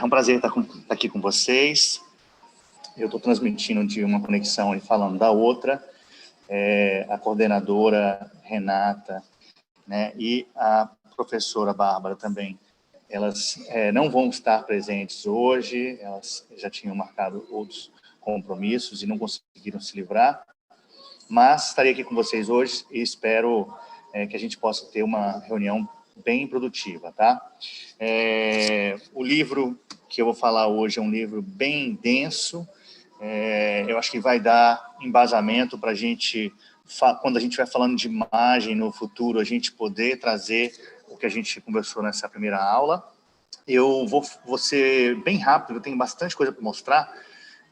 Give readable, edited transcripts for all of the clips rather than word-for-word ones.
um prazer estar aqui com vocês. Eu estou transmitindo de uma conexão e falando da outra. A coordenadora Renata, né, e a professora Bárbara também, elas não vão estar presentes hoje, elas já tinham marcado outros compromissos e não conseguiram se livrar, mas estarei aqui com vocês hoje e espero que a gente possa ter uma reunião bem produtiva, tá? O livro que eu vou falar hoje é um livro bem denso. Eu acho que vai dar embasamento para a gente, quando a gente vai falando de imagem no futuro, a gente poder trazer o que a gente conversou nessa primeira aula. Eu vou ser bem rápido, eu tenho bastante coisa para mostrar,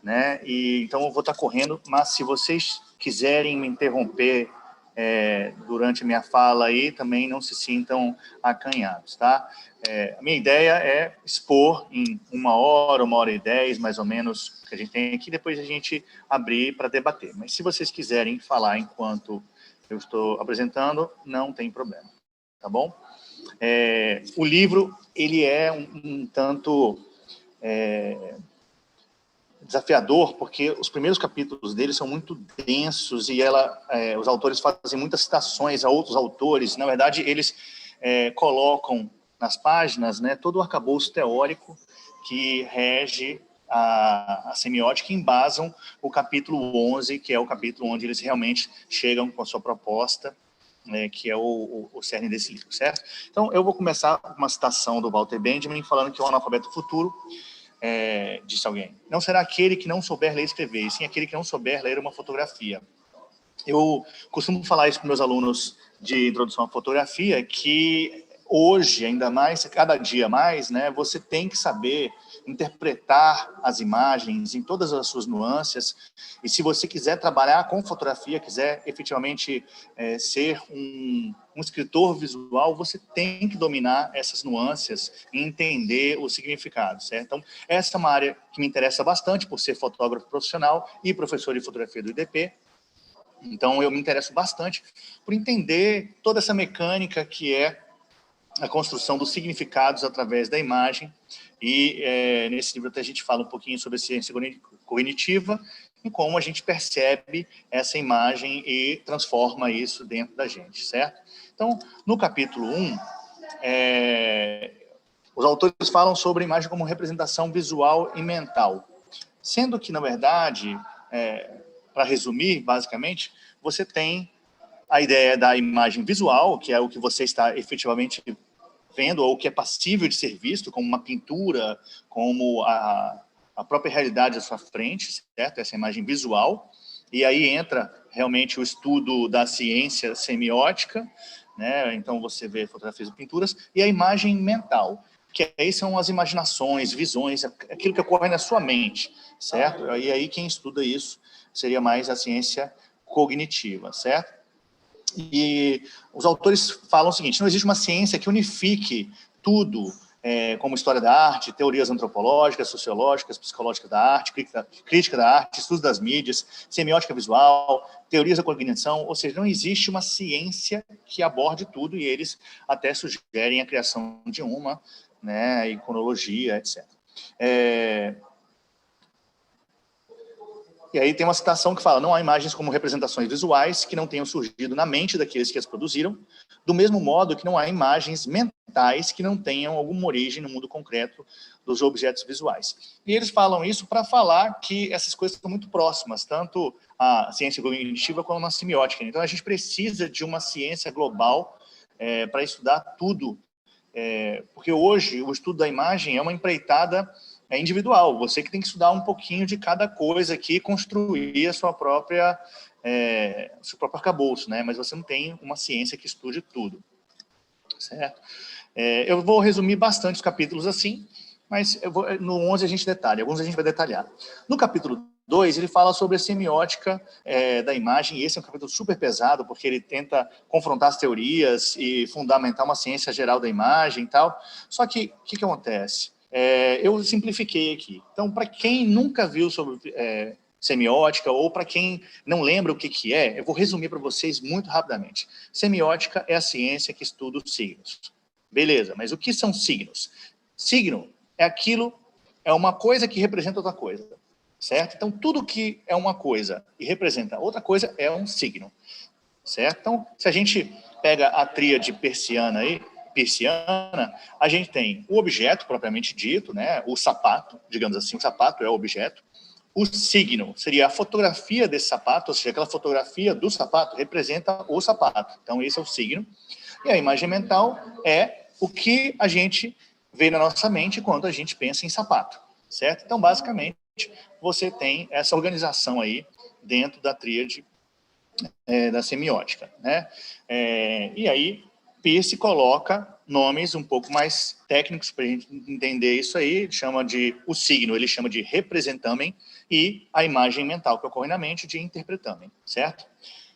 né? Então eu vou estar correndo, mas se vocês quiserem me interromper durante a minha fala aí, também não se sintam acanhados, tá? A minha ideia é expor em 1 hora e 10, mais ou menos, que a gente tem aqui, depois a gente abrir para debater. Mas se vocês quiserem falar enquanto eu estou apresentando, não tem problema, tá bom? O livro, ele é um tanto desafiador, porque os primeiros capítulos dele são muito densos e os autores fazem muitas citações a outros autores. Na verdade, eles colocam nas páginas, né, todo o arcabouço teórico que rege a semiótica e embasam o capítulo 11, que é o capítulo onde eles realmente chegam com a sua proposta, que é o cerne desse livro, certo? Então, eu vou começar com uma citação do Walter Benjamin, falando que o analfabeto futuro, disse alguém, não será aquele que não souber ler e escrever, e sim aquele que não souber ler uma fotografia. Eu costumo falar isso para meus alunos de introdução à fotografia, que hoje, ainda mais, cada dia mais, né, você tem que saber interpretar as imagens em todas as suas nuances, e se você quiser trabalhar com fotografia, quiser efetivamente ser um escritor visual, você tem que dominar essas nuances e entender o significado, certo? Então, essa é uma área que me interessa bastante, por ser fotógrafo profissional e professor de fotografia do IDP. Então, eu me interesso bastante por entender toda essa mecânica que é a construção dos significados através da imagem. E nesse livro até a gente fala um pouquinho sobre a ciência cognitiva e como a gente percebe essa imagem e transforma isso dentro da gente, certo? Então, no capítulo 1, os autores falam sobre a imagem como representação visual e mental. Sendo que, na verdade, para resumir, basicamente, você tem a ideia da imagem visual, que é o que você está efetivamente vendo, ou que é passível de ser visto, como uma pintura, como a própria realidade à sua frente, certo? Essa imagem visual. E aí entra realmente o estudo da ciência semiótica, né? Então você vê fotografias e pinturas, e a imagem mental, que aí são as imaginações, visões, aquilo que ocorre na sua mente, certo? E aí quem estuda isso seria mais a ciência cognitiva, certo? E os autores falam o seguinte, não existe uma ciência que unifique tudo, como história da arte, teorias antropológicas, sociológicas, psicológicas da arte, crítica da arte, estudos das mídias, semiótica visual, teorias da cognição, ou seja, não existe uma ciência que aborde tudo, e eles até sugerem a criação de uma, né, iconologia, etc. E aí tem uma citação que fala, não há imagens como representações visuais que não tenham surgido na mente daqueles que as produziram, do mesmo modo que não há imagens mentais que não tenham alguma origem no mundo concreto dos objetos visuais. E eles falam isso para falar que essas coisas são muito próximas, tanto a ciência cognitiva quanto a semiótica. Então a gente precisa de uma ciência global para estudar tudo, porque hoje o estudo da imagem é uma empreitada individual, você que tem que estudar um pouquinho de cada coisa aqui, construir a sua própria, seu próprio arcabouço, né? Mas você não tem uma ciência que estude tudo, certo? Eu vou resumir bastante os capítulos assim, mas no 11 a gente detalha, alguns a gente vai detalhar. No capítulo 2, ele fala sobre a semiótica da imagem, e esse é um capítulo super pesado, porque ele tenta confrontar as teorias e fundamentar uma ciência geral da imagem e tal. Só que, o que acontece? Eu simplifiquei aqui. Então, para quem nunca viu sobre semiótica, ou para quem não lembra o que é, eu vou resumir para vocês muito rapidamente. Semiótica é a ciência que estuda os signos. Beleza, mas o que são signos? Signo é aquilo é uma coisa que representa outra coisa, certo? Então, tudo que é uma coisa e representa outra coisa é um signo, certo? Então, se a gente pega a tríade persiana, a gente tem o objeto propriamente dito, né? O sapato, digamos assim, o sapato é o objeto. O signo seria a fotografia desse sapato, ou seja, aquela fotografia do sapato representa o sapato. Então, esse é o signo. E a imagem mental é o que a gente vê na nossa mente quando a gente pensa em sapato, certo? Então, basicamente, você tem essa organização aí dentro da tríade da semiótica, né? E aí, Peirce coloca nomes um pouco mais técnicos para a gente entender isso aí. Ele chama de o signo, ele chama de representamen, e a imagem mental que ocorre na mente de interpretamen, certo?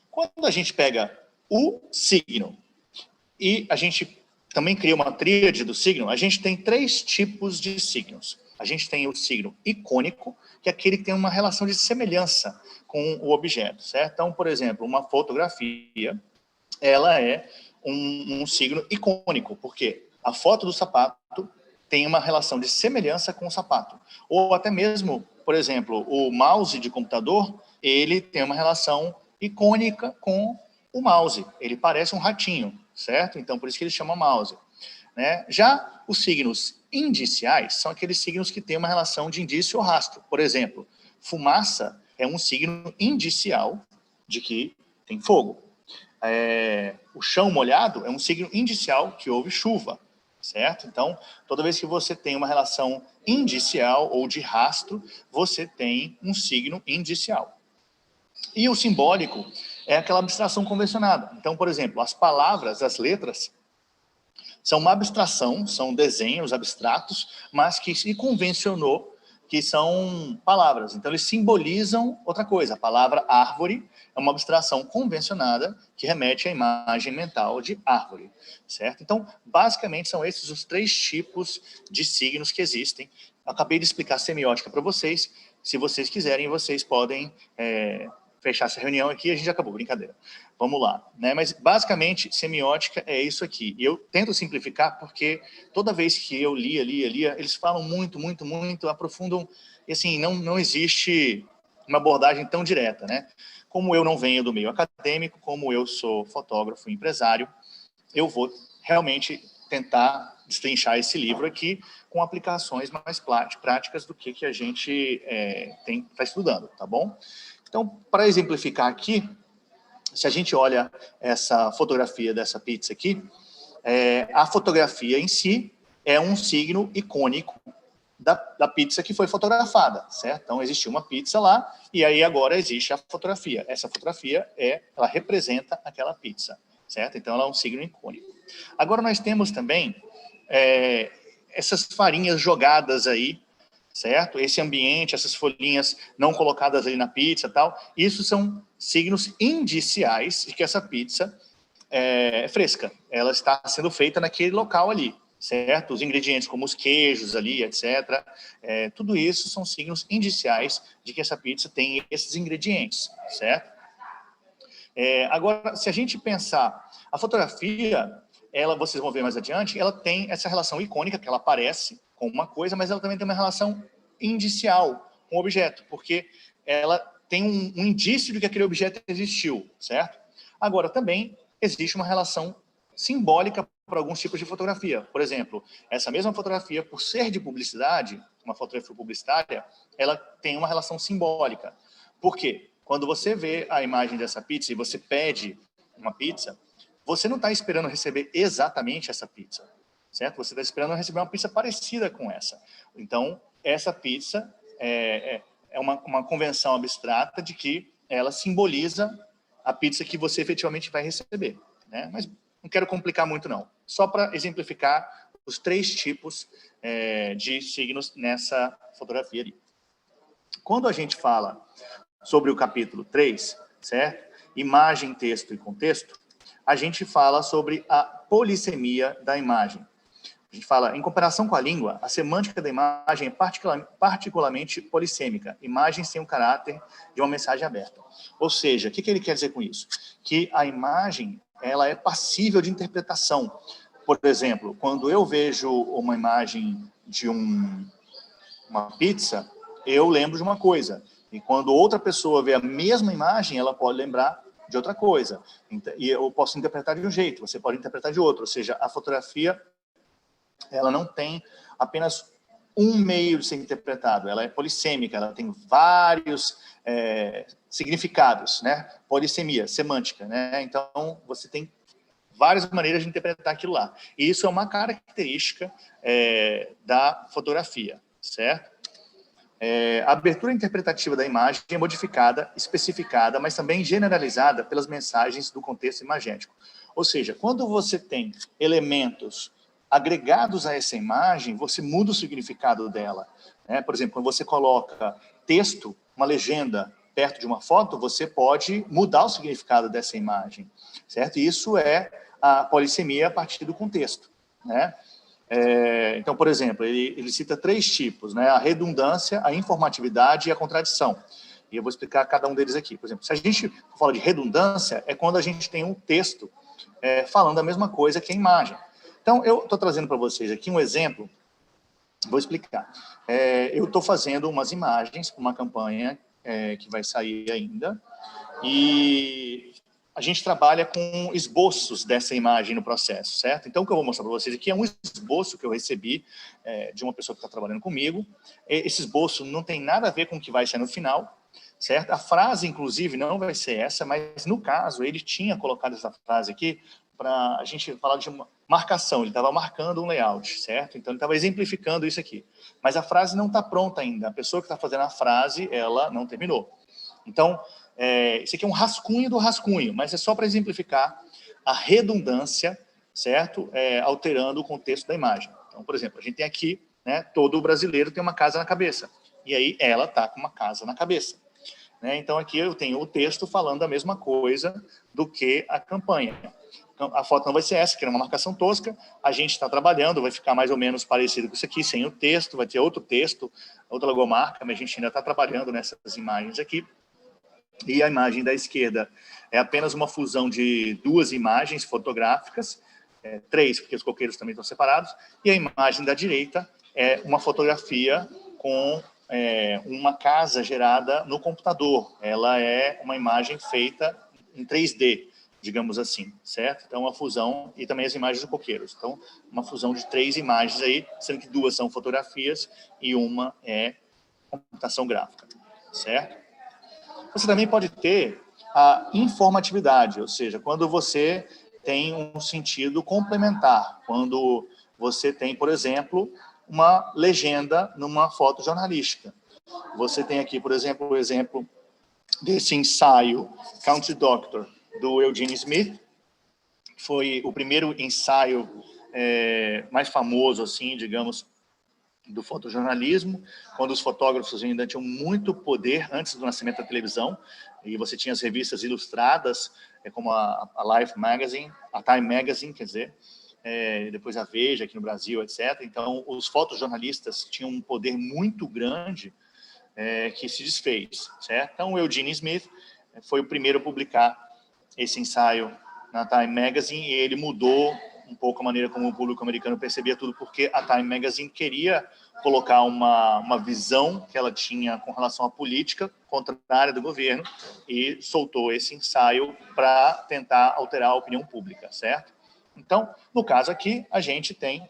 Quando a gente pega o signo e a gente também cria uma tríade do signo, a gente tem 3 tipos de signos. A gente tem o signo icônico, que é aquele que tem uma relação de semelhança com o objeto, certo? Então, por exemplo, uma fotografia, ela é um signo icônico, porque a foto do sapato tem uma relação de semelhança com o sapato. Ou até mesmo, por exemplo, o mouse de computador, ele tem uma relação icônica com o mouse. Ele parece um ratinho, certo? Então, por isso que ele chama mouse, né? Já os signos indiciais são aqueles signos que têm uma relação de indício ou rastro. Por exemplo, fumaça é um signo indicial de que tem fogo. O chão molhado é um signo indicial que houve chuva, certo? Então, toda vez que você tem uma relação indicial ou de rastro, você tem um signo indicial. E o simbólico é aquela abstração convencionada. Então, por exemplo, as palavras, as letras, são uma abstração, são desenhos abstratos, mas que se convencionou que são palavras. Então, eles simbolizam outra coisa. A palavra árvore é uma abstração convencionada que remete à imagem mental de árvore, certo? Então, basicamente, são esses os 3 tipos de signos que existem. Eu acabei de explicar semiótica para vocês. Se vocês quiserem, vocês podem fechar essa reunião aqui e a gente já acabou, brincadeira. Vamos lá, né? Mas basicamente semiótica é isso aqui. E eu tento simplificar porque toda vez que eu lia, eles falam muito, aprofundam, e assim, não existe uma abordagem tão direta, né? Como eu não venho do meio acadêmico, como eu sou fotógrafo e empresário, eu vou realmente tentar destrinchar esse livro aqui com aplicações mais práticas do que a gente está estudando, tá bom? Então, para exemplificar aqui, se a gente olha essa fotografia dessa pizza aqui, a fotografia em si é um signo icônico da pizza que foi fotografada, certo? Então, existiu uma pizza lá, e aí agora existe a fotografia. Essa fotografia, ela representa aquela pizza, certo? Então, ela é um signo icônico. Agora, nós temos também essas farinhas jogadas aí, certo? Esse ambiente, essas folhinhas não colocadas ali na pizza e tal, isso são signos indiciais de que essa pizza é fresca. Ela está sendo feita naquele local ali, certo? Os ingredientes como os queijos ali, etc. Tudo isso são signos indiciais de que essa pizza tem esses ingredientes, certo? Agora, se a gente pensar, a fotografia, vocês vão ver mais adiante, ela tem essa relação icônica, que ela aparece com uma coisa, mas ela também tem uma relação indicial com o objeto, porque ela tem um indício de que aquele objeto existiu, certo? Agora, também existe uma relação simbólica para alguns tipos de fotografia. Por exemplo, essa mesma fotografia, por ser de publicidade, uma fotografia publicitária, ela tem uma relação simbólica. Por quê? Quando você vê a imagem dessa pizza e você pede uma pizza, você não está esperando receber exatamente essa pizza, certo? Você está esperando receber uma pizza parecida com essa. Então, essa pizza é uma convenção abstrata de que ela simboliza a pizza que você efetivamente vai receber, né? Mas não quero complicar muito, não. Só para exemplificar os 3 tipos de signos nessa fotografia ali. Quando a gente fala sobre o capítulo 3, certo? Imagem, texto e contexto, a gente fala sobre a polissemia da imagem. A gente fala, em comparação com a língua, a semântica da imagem é particularmente polissêmica. Imagens têm o caráter de uma mensagem aberta. Ou seja, o que ele quer dizer com isso? Que a imagem, ela é passível de interpretação. Por exemplo, quando eu vejo uma imagem de um uma pizza, eu lembro de uma coisa. E quando outra pessoa vê a mesma imagem, ela pode lembrar de outra coisa. E eu posso interpretar de um jeito, você pode interpretar de outro. Ou seja, a fotografia, ela não tem apenas um meio de ser interpretado, ela é polissêmica, ela tem vários significados, né? Polissemia, semântica, né? Então, você tem várias maneiras de interpretar aquilo lá. E isso é uma característica da fotografia, certo? A abertura interpretativa da imagem é modificada, especificada, mas também generalizada pelas mensagens do contexto imagético. Ou seja, quando você tem elementos agregados a essa imagem, você muda o significado dela, né? Por exemplo, quando você coloca texto, uma legenda, perto de uma foto, você pode mudar o significado dessa imagem, certo? E isso é a polissemia a partir do contexto, né? Então, por exemplo, ele cita 3 tipos, né? A redundância, a informatividade e a contradição. E eu vou explicar cada um deles aqui. Por exemplo, se a gente fala de redundância, é quando a gente tem um texto falando a mesma coisa que a imagem. Então, eu estou trazendo para vocês aqui um exemplo, vou explicar. Eu estou fazendo umas imagens para uma campanha que vai sair ainda, e a gente trabalha com esboços dessa imagem no processo, certo? Então, o que eu vou mostrar para vocês aqui é um esboço que eu recebi de uma pessoa que está trabalhando comigo. Esse esboço não tem nada a ver com o que vai ser no final, certo? A frase, inclusive, não vai ser essa, mas, no caso, ele tinha colocado essa frase aqui para a gente falar de uma marcação, ele estava marcando um layout, certo? Então, ele estava exemplificando isso aqui. Mas a frase não está pronta ainda, a pessoa que está fazendo a frase, ela não terminou. Então, isso aqui é um rascunho do rascunho, mas é só para exemplificar a redundância, certo? Alterando o contexto da imagem. Então, por exemplo, a gente tem aqui, né, todo brasileiro tem uma casa na cabeça, e aí ela está com uma casa na cabeça. Né? Então, aqui eu tenho o texto falando a mesma coisa do que a campanha. Então, a foto não vai ser essa, que é uma marcação tosca, a gente está trabalhando, vai ficar mais ou menos parecido com isso aqui, sem o texto, vai ter outro texto, outra logomarca, mas a gente ainda está trabalhando nessas imagens aqui. E a imagem da esquerda é apenas uma fusão de 2 imagens fotográficas, 3, porque os coqueiros também estão separados, e a imagem da direita é uma fotografia com uma casa gerada no computador. Ela é uma imagem feita em 3D, digamos assim, certo? Então, uma fusão, e também as imagens dos coqueiros. Então, uma fusão de 3 imagens aí, sendo que 2 são fotografias e uma é computação gráfica, certo? Você também pode ter a informatividade, ou seja, quando você tem um sentido complementar, quando você tem, por exemplo, uma legenda numa foto jornalística. Você tem aqui, por exemplo, o exemplo desse ensaio Country Doctor, do Eugene Smith. Foi o primeiro ensaio mais famoso, assim, digamos, do fotojornalismo, quando os fotógrafos ainda tinham muito poder antes do nascimento da televisão, e você tinha as revistas ilustradas, como a Life Magazine, a Time Magazine, quer dizer, depois a Veja aqui no Brasil, etc. Então, os fotojornalistas tinham um poder muito grande que se desfez, certo? Então, o Eugene Smith foi o primeiro a publicar esse ensaio na Time Magazine, e ele mudou um pouco a maneira como o público americano percebia tudo, porque a Time Magazine queria colocar uma visão que ela tinha com relação à política contrária do governo, e soltou esse ensaio para tentar alterar a opinião pública, certo? Então, no caso aqui, a gente tem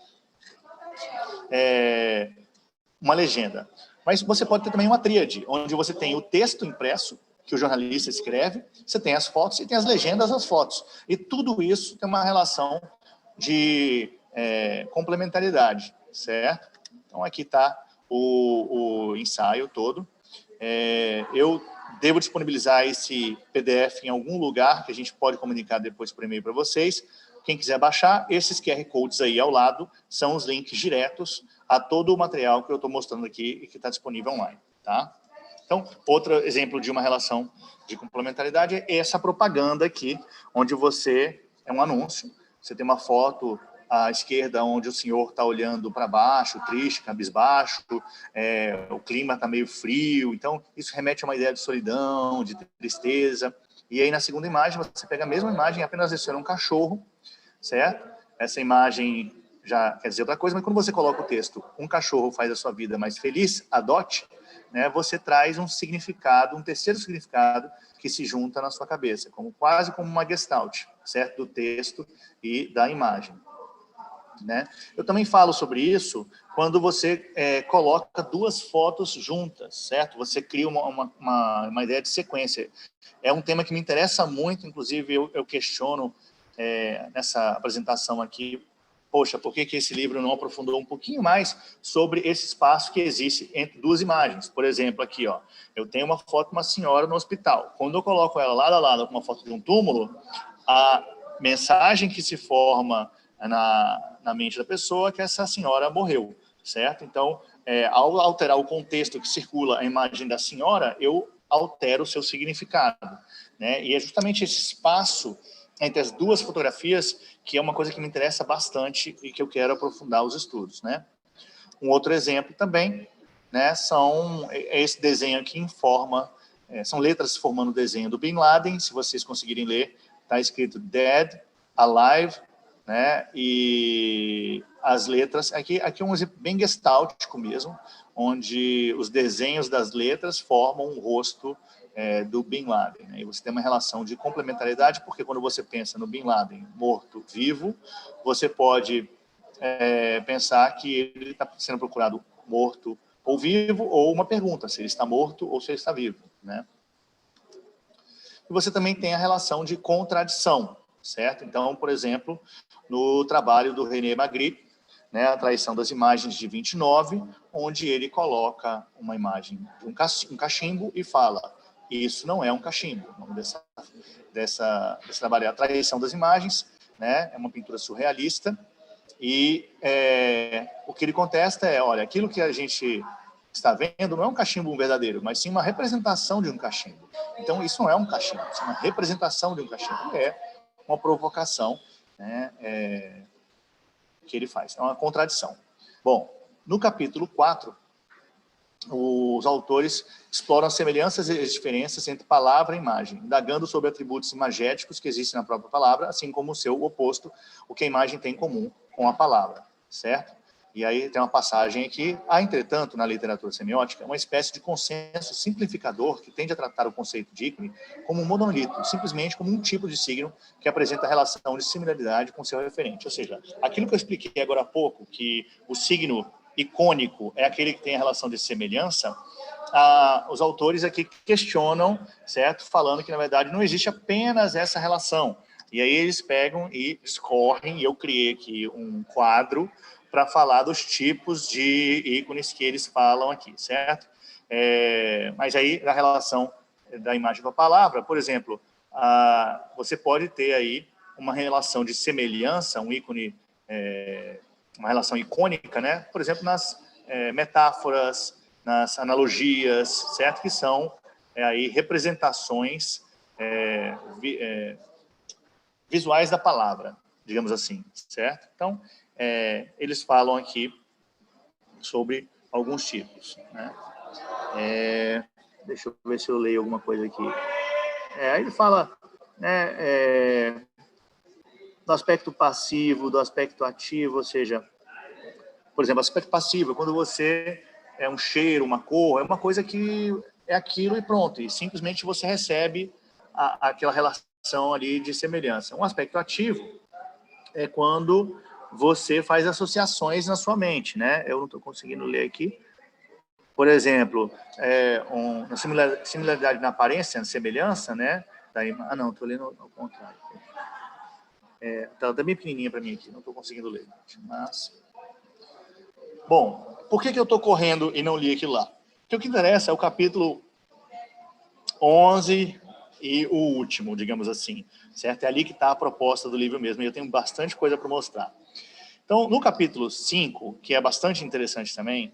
uma legenda. Mas você pode ter também uma tríade, onde você tem o texto impresso, que o jornalista escreve, você tem as fotos e tem as legendas das fotos. E tudo isso tem uma relação de complementaridade, certo? Então, aqui está o ensaio todo. Eu devo disponibilizar esse PDF em algum lugar, que a gente pode comunicar depois por e-mail para vocês. Quem quiser baixar, esses QR Codes aí ao lado são os links diretos a todo o material que eu estou mostrando aqui e que está disponível online, tá? Então, outro exemplo de uma relação de complementaridade é essa propaganda aqui, onde você é um anúncio, você tem uma foto à esquerda onde o senhor está olhando para baixo, triste, cabisbaixo, o clima está meio frio, então isso remete a uma ideia de solidão, de tristeza. E aí na segunda imagem, você pega a mesma imagem, apenas adiciona um cachorro, certo? Essa imagem já quer dizer outra coisa, mas quando você coloca o texto, um cachorro faz a sua vida mais feliz, adote, né, você traz um significado, um terceiro significado que se junta na sua cabeça, quase como uma gestalt, certo? Do texto e da imagem. Né? Eu também falo sobre isso quando você coloca duas fotos juntas, certo? Você cria uma ideia de sequência. É um tema que me interessa muito, inclusive eu questiono nessa apresentação aqui, poxa, por que esse livro não aprofundou um pouquinho mais sobre esse espaço que existe entre duas imagens? Por exemplo, aqui, ó, eu tenho uma foto de uma senhora no hospital. Quando eu coloco ela lado a lado com uma foto de um túmulo, a mensagem que se forma na mente da pessoa é que essa senhora morreu, certo? Então, ao alterar o contexto que circula a imagem da senhora, eu altero o seu significado, né? E é justamente esse espaço entre as duas fotografias que é uma coisa que me interessa bastante e que eu quero aprofundar os estudos, né? Um outro exemplo também, né, esse desenho aqui em forma, são letras formando o desenho do Bin Laden, se vocês conseguirem ler, está escrito Dead, Alive, né, e as letras, aqui é um exemplo bem gestáltico mesmo, onde os desenhos das letras formam o rosto do Bin Laden, né? E você tem uma relação de complementariedade, porque quando você pensa no Bin Laden morto-vivo, você pode pensar que ele está sendo procurado morto ou vivo, ou uma pergunta, se ele está morto ou se ele está vivo, né? E você também tem a relação de contradição, certo? Então, por exemplo, no trabalho do René Magritte, né, A Traição das Imagens de 29, onde ele coloca uma imagem de um cachimbo e fala, isso não é um cachimbo. O nome desse trabalho é A Traição das Imagens, né, é uma pintura surrealista, e o que ele contesta é, olha, aquilo que a gente está vendo não é um cachimbo verdadeiro, mas sim uma representação de um cachimbo. Então, isso não é um cachimbo, isso é uma representação de um cachimbo. É uma provocação, né, que ele faz. É uma contradição. Bom, no capítulo 4, os autores exploram as semelhanças e as diferenças entre palavra e imagem, indagando sobre atributos imagéticos que existem na própria palavra, assim como o seu oposto, o que a imagem tem em comum com a palavra, certo? E aí tem uma passagem aqui, há, entretanto, na literatura semiótica, uma espécie de consenso simplificador que tende a tratar o conceito de ícone como um monolito, simplesmente como um tipo de signo que apresenta a relação de similaridade com seu referente. Ou seja, aquilo que eu expliquei agora há pouco, que o signo icônico é aquele que tem a relação de semelhança, os autores aqui questionam, certo? Falando que, na verdade, não existe apenas essa relação. E aí eles pegam e discorrem, e eu criei aqui um quadro para falar dos tipos de ícones que eles falam aqui, certo? Mas aí, na relação da imagem com a palavra, por exemplo, você pode ter aí uma relação de semelhança, um ícone, uma relação icônica, né? Por exemplo, nas metáforas, nas analogias, certo? Que são aí representações visuais da palavra, digamos assim, certo? Então, eles falam aqui sobre alguns tipos, né? Deixa eu ver se eu leio alguma coisa aqui. Aí ele fala, né, do aspecto passivo, do aspecto ativo, ou seja, por exemplo, aspecto passivo, quando você é um cheiro, uma cor, é uma coisa que é aquilo e pronto, e simplesmente você recebe aquela relação ali de semelhança. Um aspecto ativo é quando você faz associações na sua mente, né? Eu não estou conseguindo ler aqui. Por exemplo, uma similaridade na aparência, na semelhança, né? Não, estou lendo ao contrário. Tá bem pequenininha para mim aqui, não estou conseguindo ler. Mas... Bom, por que eu estou correndo e não li aquilo lá? Porque o que interessa é o capítulo 11 e o último, digamos assim, certo? É ali que está a proposta do livro mesmo, e eu tenho bastante coisa para mostrar. Então, no capítulo 5, que é bastante interessante também,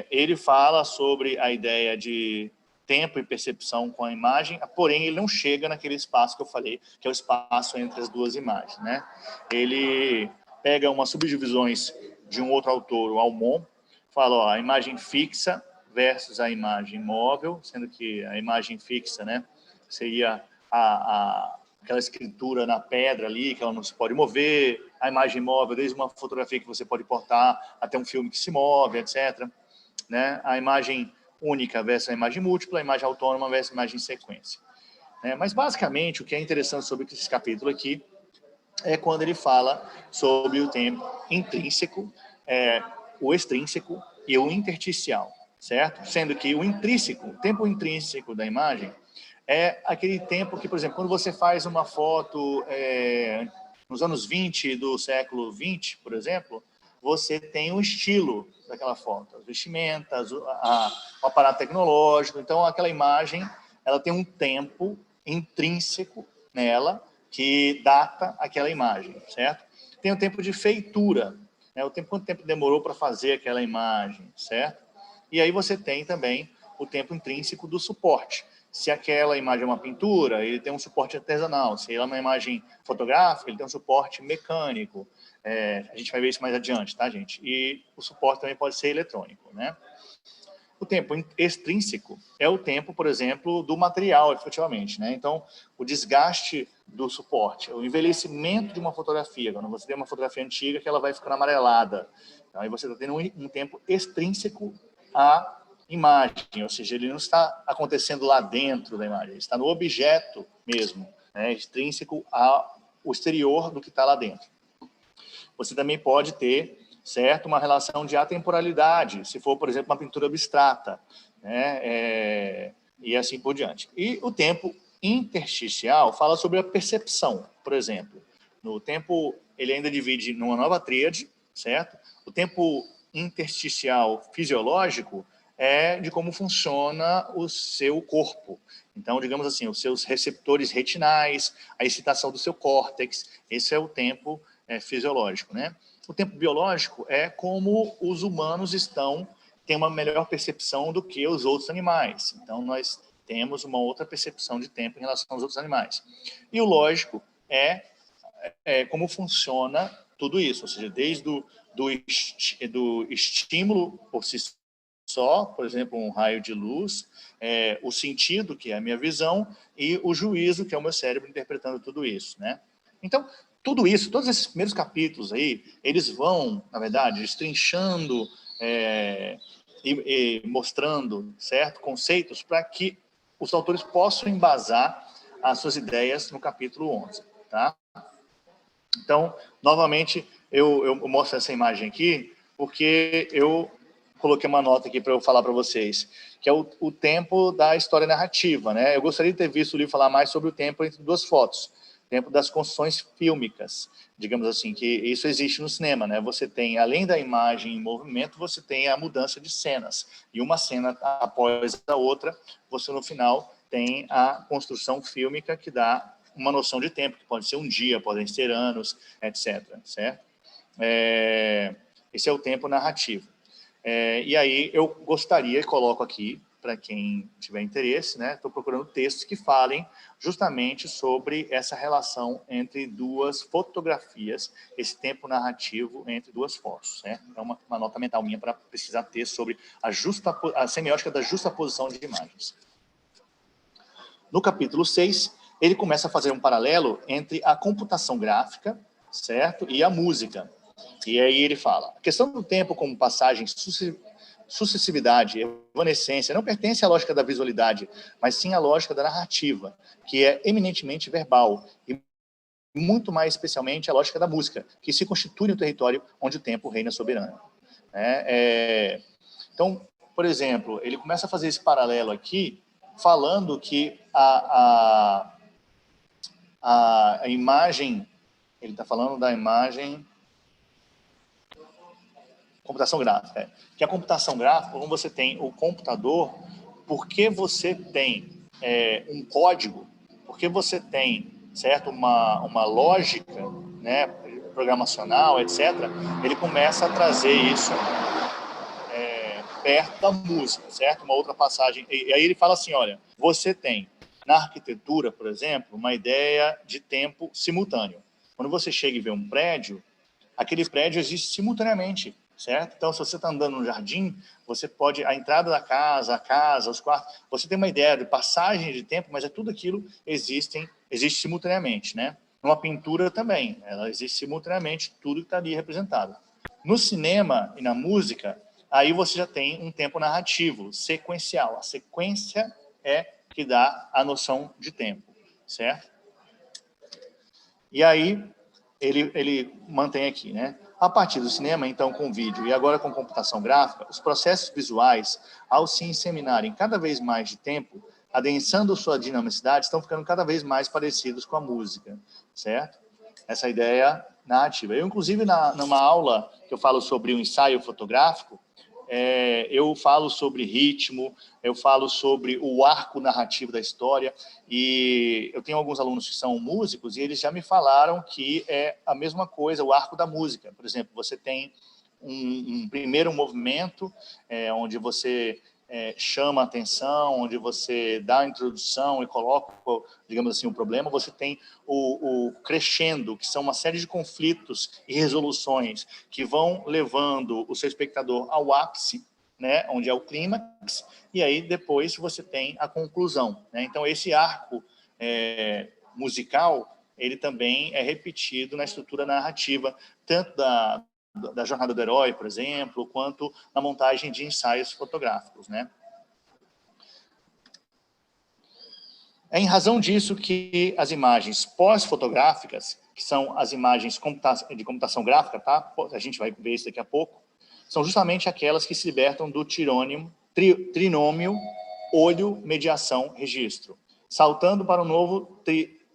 ele fala sobre a ideia de tempo e percepção com a imagem, porém ele não chega naquele espaço que eu falei, que é o espaço entre as duas imagens, né? Ele pega umas subdivisões de um outro autor, o Almond, fala, ó, a imagem fixa versus a imagem móvel, sendo que a imagem fixa, né, seria aquela escritura na pedra ali, que ela não se pode mover, a imagem móvel, desde uma fotografia que você pode portar até um filme que se move, etc. Né? A imagem única versus a imagem múltipla, a imagem autônoma versus a imagem em sequência. Mas, basicamente, o que é interessante sobre esse capítulo aqui é quando ele fala sobre o tempo intrínseco, o extrínseco e o intersticial, certo? Sendo que o intrínseco, o tempo intrínseco da imagem, é aquele tempo que, por exemplo, quando você faz uma foto nos anos 20 do século 20, por exemplo, você tem o estilo daquela foto, as vestimentas, o aparato tecnológico. Então, aquela imagem, ela tem um tempo intrínseco nela que data aquela imagem, certo? Tem o tempo de feitura, né? Quanto tempo demorou para fazer aquela imagem, certo? E aí você tem também o tempo intrínseco do suporte. Se aquela imagem é uma pintura, ele tem um suporte artesanal. Se ela é uma imagem fotográfica, ele tem um suporte mecânico. A gente vai ver isso mais adiante, tá, gente? E o suporte também pode ser eletrônico, né? O tempo extrínseco é o tempo, por exemplo, do material, efetivamente, né? Então, o desgaste do suporte, o envelhecimento de uma fotografia. Quando você tem uma fotografia antiga, que ela vai ficando amarelada. Então, aí você está tendo um tempo extrínseco à imagem, ou seja, ele não está acontecendo lá dentro da imagem, ele está no objeto mesmo, né? Extrínseco ao exterior do que está lá dentro. Você também pode ter, certo, uma relação de atemporalidade, se for, por exemplo, uma pintura abstrata, né? E assim por diante. E o tempo intersticial fala sobre a percepção, por exemplo. No tempo, ele ainda divide numa nova tríade, certo? O tempo intersticial fisiológico é de como funciona o seu corpo. Então, digamos assim, os seus receptores retinais, a excitação do seu córtex, esse é o tempo fisiológico, né? O tempo biológico é como os humanos têm uma melhor percepção do que os outros animais. Então, nós temos uma outra percepção de tempo em relação aos outros animais. E o lógico é como funciona tudo isso, ou seja, desde do estímulo por si só, por exemplo, um raio de luz, o sentido, que é a minha visão, e o juízo, que é o meu cérebro interpretando tudo isso, né? Então, tudo isso, todos esses primeiros capítulos aí, eles vão, na verdade, destrinchando e mostrando, certo, conceitos para que os autores possam embasar as suas ideias no capítulo 11, tá? Então, novamente, eu mostro essa imagem aqui porque eu coloquei uma nota aqui para eu falar para vocês, que é o tempo da história narrativa, né? Eu gostaria de ter visto o livro falar mais sobre o tempo entre duas fotos, tempo das construções fílmicas, digamos assim, que isso existe no cinema, né? Você tem, além da imagem em movimento, você tem a mudança de cenas, e uma cena após a outra, você no final tem a construção fílmica que dá uma noção de tempo, que pode ser um dia, podem ser anos, etc. Certo? Esse é o tempo narrativo. E aí eu gostaria, e coloco aqui, para quem tiver interesse, né? Estou procurando textos que falem justamente sobre essa relação entre duas fotografias, esse tempo narrativo entre duas fotos. Né? É uma nota mental minha para precisar ter sobre a semiótica da justaposição de imagens. No capítulo 6, ele começa a fazer um paralelo entre a computação gráfica, certo? E a música. E aí ele fala, a questão do tempo como passagem, sucessividade, evanescência, não pertence à lógica da visualidade, mas sim à lógica da narrativa, que é eminentemente verbal, e muito mais especialmente a lógica da música, que se constitui no território onde o tempo reina soberano. Então, por exemplo, ele começa a fazer esse paralelo aqui, falando que a imagem, ele está falando da imagem... computação gráfica. Que a computação gráfica, como você tem o computador, porque você tem um código, porque você tem, certo, uma lógica, né, programacional, etc., ele começa a trazer isso perto da música, certo? Uma outra passagem. E aí ele fala assim, olha, você tem, na arquitetura, por exemplo, uma ideia de tempo simultâneo. Quando você chega e vê um prédio, aquele prédio existe simultaneamente, certo? Então, se você está andando no jardim, você pode... A entrada da casa, a casa, os quartos... Você tem uma ideia de passagem de tempo, mas tudo aquilo existe simultaneamente, né? Numa pintura também, ela existe simultaneamente, tudo que está ali representado. No cinema e na música, aí você já tem um tempo narrativo, sequencial. A sequência é que dá a noção de tempo, certo? E aí, ele mantém aqui, né? A partir do cinema, então, com vídeo e agora com computação gráfica, os processos visuais, ao se inseminarem cada vez mais de tempo, adensando sua dinamicidade, estão ficando cada vez mais parecidos com a música, certo? Essa ideia narrativa. Eu, inclusive, numa aula que eu falo sobre o ensaio fotográfico, eu falo sobre ritmo, eu falo sobre o arco narrativo da história, e eu tenho alguns alunos que são músicos, e eles já me falaram que é a mesma coisa, o arco da música. Por exemplo, você tem um primeiro movimento, onde você chama a atenção, onde você dá a introdução e coloca, digamos assim, o problema. Você tem o crescendo, que são uma série de conflitos e resoluções que vão levando o seu espectador ao ápice, né, onde é o clímax, e aí depois você tem a conclusão, né? Então esse arco musical, ele também é repetido na estrutura narrativa, tanto da jornada do herói, por exemplo, quanto na montagem de ensaios fotográficos, né? É em razão disso que as imagens pós-fotográficas, que são as imagens de computação gráfica, tá? A gente vai ver isso daqui a pouco, são justamente aquelas que se libertam do trinômio olho, mediação, registro, saltando para um novo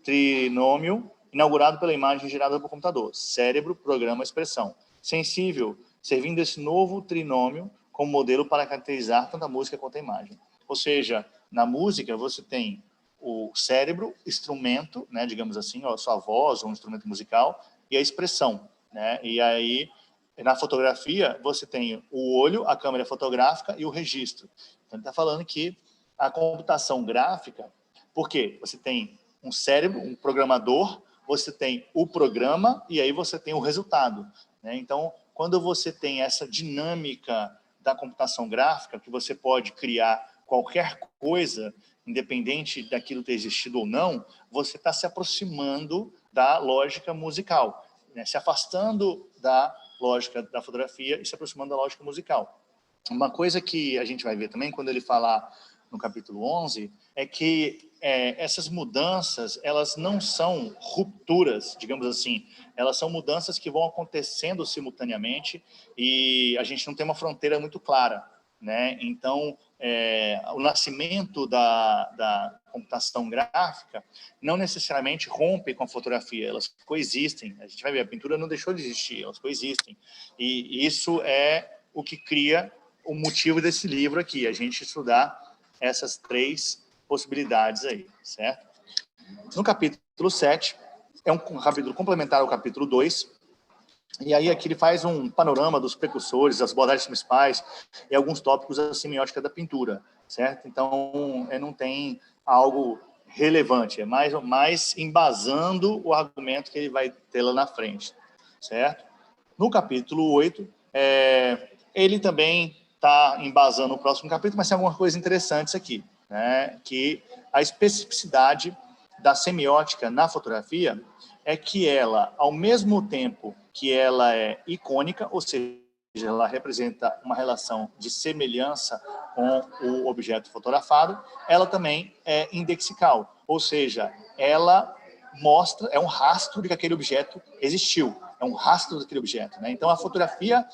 trinômio inaugurado pela imagem gerada por computador, cérebro, programa, expressão. Sensível, servindo esse novo trinômio como modelo para caracterizar tanto a música quanto a imagem. Ou seja, na música você tem o cérebro, instrumento, né, digamos assim, a sua voz, ou um instrumento musical, e a expressão, né? E aí, na fotografia, você tem o olho, a câmera fotográfica e o registro. Então, ele está falando que a computação gráfica, por quê? Você tem um cérebro, um programador, você tem o programa e aí você tem o resultado, né? Então, quando você tem essa dinâmica da computação gráfica, que você pode criar qualquer coisa, independente daquilo ter existido ou não, você está se aproximando da lógica musical, né? Se afastando da lógica da fotografia e se aproximando da lógica musical. Uma coisa que a gente vai ver também, quando ele falar no capítulo 11, é que essas mudanças, elas não são rupturas, digamos assim, elas são mudanças que vão acontecendo simultaneamente e a gente não tem uma fronteira muito clara, né? Então, o nascimento da computação gráfica não necessariamente rompe com a fotografia, elas coexistem. A gente vai ver, a pintura não deixou de existir, elas coexistem. E isso é o que cria o motivo desse livro aqui, a gente estudar essas três possibilidades aí, certo? No capítulo 7, é um capítulo complementar ao capítulo 2, e aí aqui ele faz um panorama dos precursores, das abordagens principais e alguns tópicos da semiótica da pintura, certo? Então, não tem algo relevante, é mais embasando o argumento que ele vai ter lá na frente, certo? No capítulo 8, ele também está embasando o próximo capítulo, mas tem algumas coisas interessantes aqui, né? Que a especificidade da semiótica na fotografia é que ela, ao mesmo tempo que ela é icônica, ou seja, ela representa uma relação de semelhança com o objeto fotografado, ela também é indexical, ou seja, ela mostra, é um rastro de que aquele objeto existiu, é um rastro daquele objeto, né? Então, a fotografia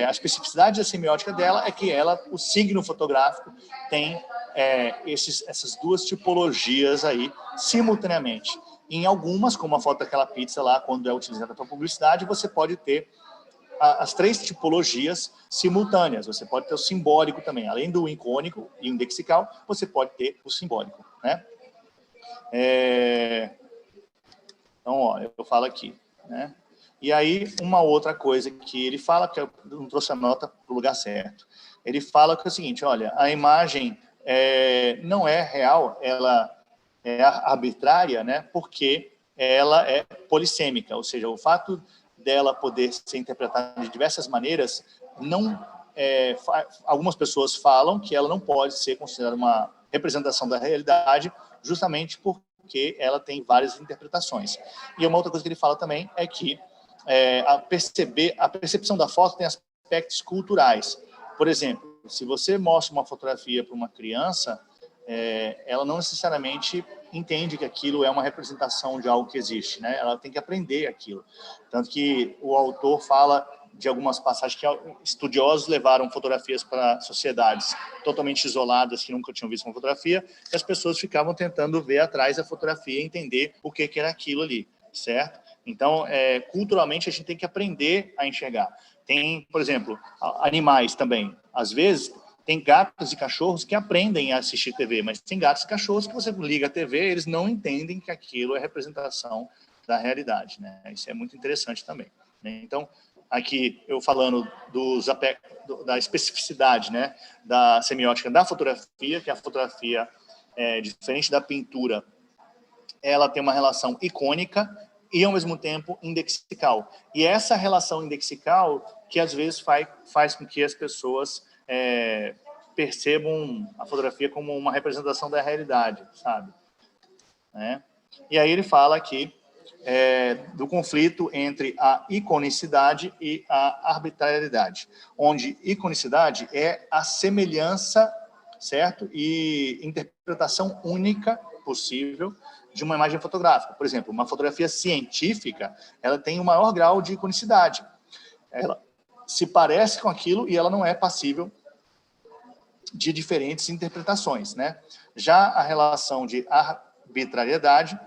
a especificidade da semiótica dela é que ela, o signo fotográfico, tem essas duas tipologias aí simultaneamente. Em algumas, como a foto daquela pizza lá, quando é utilizada para publicidade, você pode ter as três tipologias simultâneas. Você pode ter o simbólico também. Além do icônico e indexical, você pode ter o simbólico, né? Então, ó, eu falo aqui, né? E aí, uma outra coisa que ele fala, que eu não trouxe a nota para o lugar certo. Ele fala que é o seguinte, olha, a imagem não é real, ela é arbitrária, né? Porque ela é polissêmica, ou seja, o fato dela poder ser interpretada de diversas maneiras, algumas pessoas falam que ela não pode ser considerada uma representação da realidade, justamente por porque ela tem várias interpretações. E uma outra coisa que ele fala também é que a percepção da foto tem aspectos culturais. Por exemplo, se você mostra uma fotografia para uma criança, ela não necessariamente entende que aquilo é uma representação de algo que existe, né? Ela tem que aprender aquilo. Tanto que o autor fala de algumas passagens que estudiosos levaram fotografias para sociedades totalmente isoladas, que nunca tinham visto uma fotografia, e as pessoas ficavam tentando ver atrás da fotografia e entender o que era aquilo ali, certo? Então, culturalmente, a gente tem que aprender a enxergar. Tem, por exemplo, animais também. Às vezes, tem gatos e cachorros que aprendem a assistir TV, mas tem gatos e cachorros que você liga a TV, eles não entendem que aquilo é representação da realidade, né? Isso é muito interessante também, né? Então, aqui eu falando da especificidade, né, da semiótica da fotografia, que a fotografia, diferente da pintura, ela tem uma relação icônica e, ao mesmo tempo, indexical. E essa relação indexical que, às vezes, faz com que as pessoas percebam a fotografia como uma representação da realidade, sabe? Né? E aí ele fala aqui do conflito entre a iconicidade e a arbitrariedade, onde iconicidade é a semelhança, certo? E interpretação única possível de uma imagem fotográfica. Por exemplo, uma fotografia científica, ela tem o maior grau de iconicidade. Ela se parece com aquilo e ela não é passível de diferentes interpretações, né? Já a relação de arbitrariedade,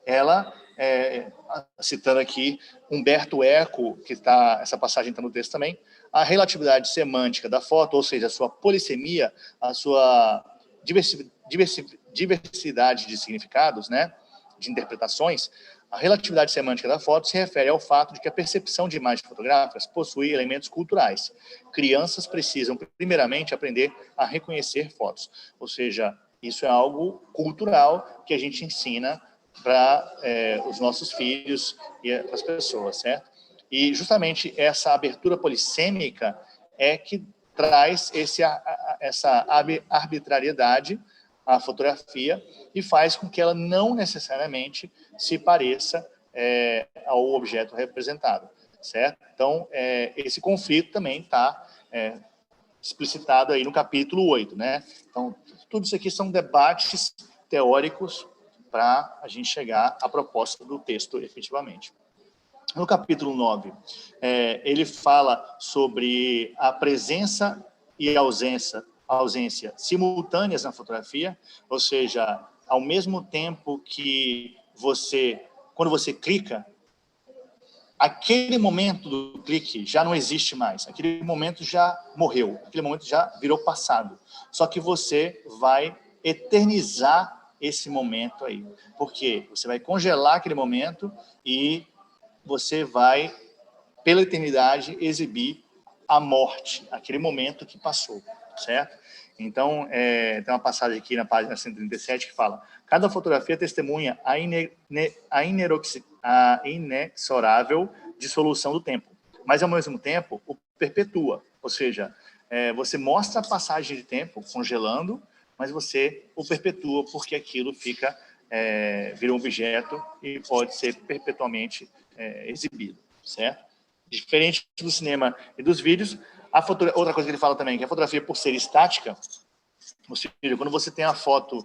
ela, citando aqui Humberto Eco, essa passagem está no texto também, a relatividade semântica da foto, ou seja, a sua polissemia, a sua diversidade de significados, né, de interpretações, a relatividade semântica da foto se refere ao fato de que a percepção de imagens fotográficas possui elementos culturais. Crianças precisam, primeiramente, aprender a reconhecer fotos. Ou seja, isso é algo cultural que a gente ensina para os nossos filhos e para as pessoas, certo? E justamente essa abertura polissêmica é que traz essa arbitrariedade à fotografia e faz com que ela não necessariamente se pareça ao objeto representado, certo? Então, esse conflito também está explicitado aí no capítulo 8, né? Então, tudo isso aqui são debates teóricos para a gente chegar à proposta do texto, efetivamente. No capítulo 9, ele fala sobre a presença e a ausência simultâneas na fotografia, ou seja, ao mesmo tempo que quando você clica, aquele momento do clique já não existe mais, aquele momento já morreu, aquele momento já virou passado, só que você vai eternizar esse momento aí, porque você vai congelar aquele momento e você vai, pela eternidade, exibir a morte, aquele momento que passou, certo? Então, tem uma passagem aqui na página 137 que fala: cada fotografia testemunha a inexorável dissolução do tempo, mas, ao mesmo tempo, o perpetua, ou seja, você mostra a passagem de tempo congelando, mas você o perpetua porque aquilo vira um objeto e pode ser perpetuamente exibido, certo? Diferente do cinema e dos vídeos, outra coisa que ele fala também, que a fotografia, por ser estática, ou seja, quando você tem a foto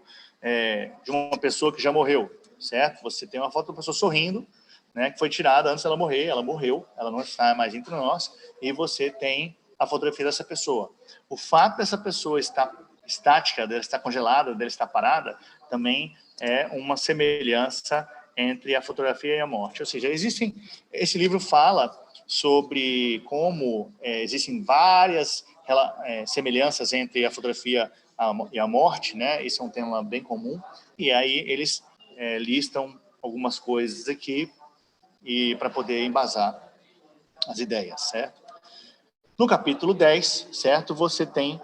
de uma pessoa que já morreu, certo? Você tem uma foto da pessoa sorrindo, né, que foi tirada antes dela morrer, ela morreu, ela não está mais entre nós, e você tem a fotografia dessa pessoa. O fato dessa pessoa estar estática, dela estar congelada, dela estar parada, também é uma semelhança entre a fotografia e a morte. Ou seja, esse livro fala sobre como existem várias semelhanças entre a fotografia e a morte, né? Isso é um tema bem comum. E aí eles listam algumas coisas aqui e para poder embasar as ideias, certo? No capítulo 10, certo, você tem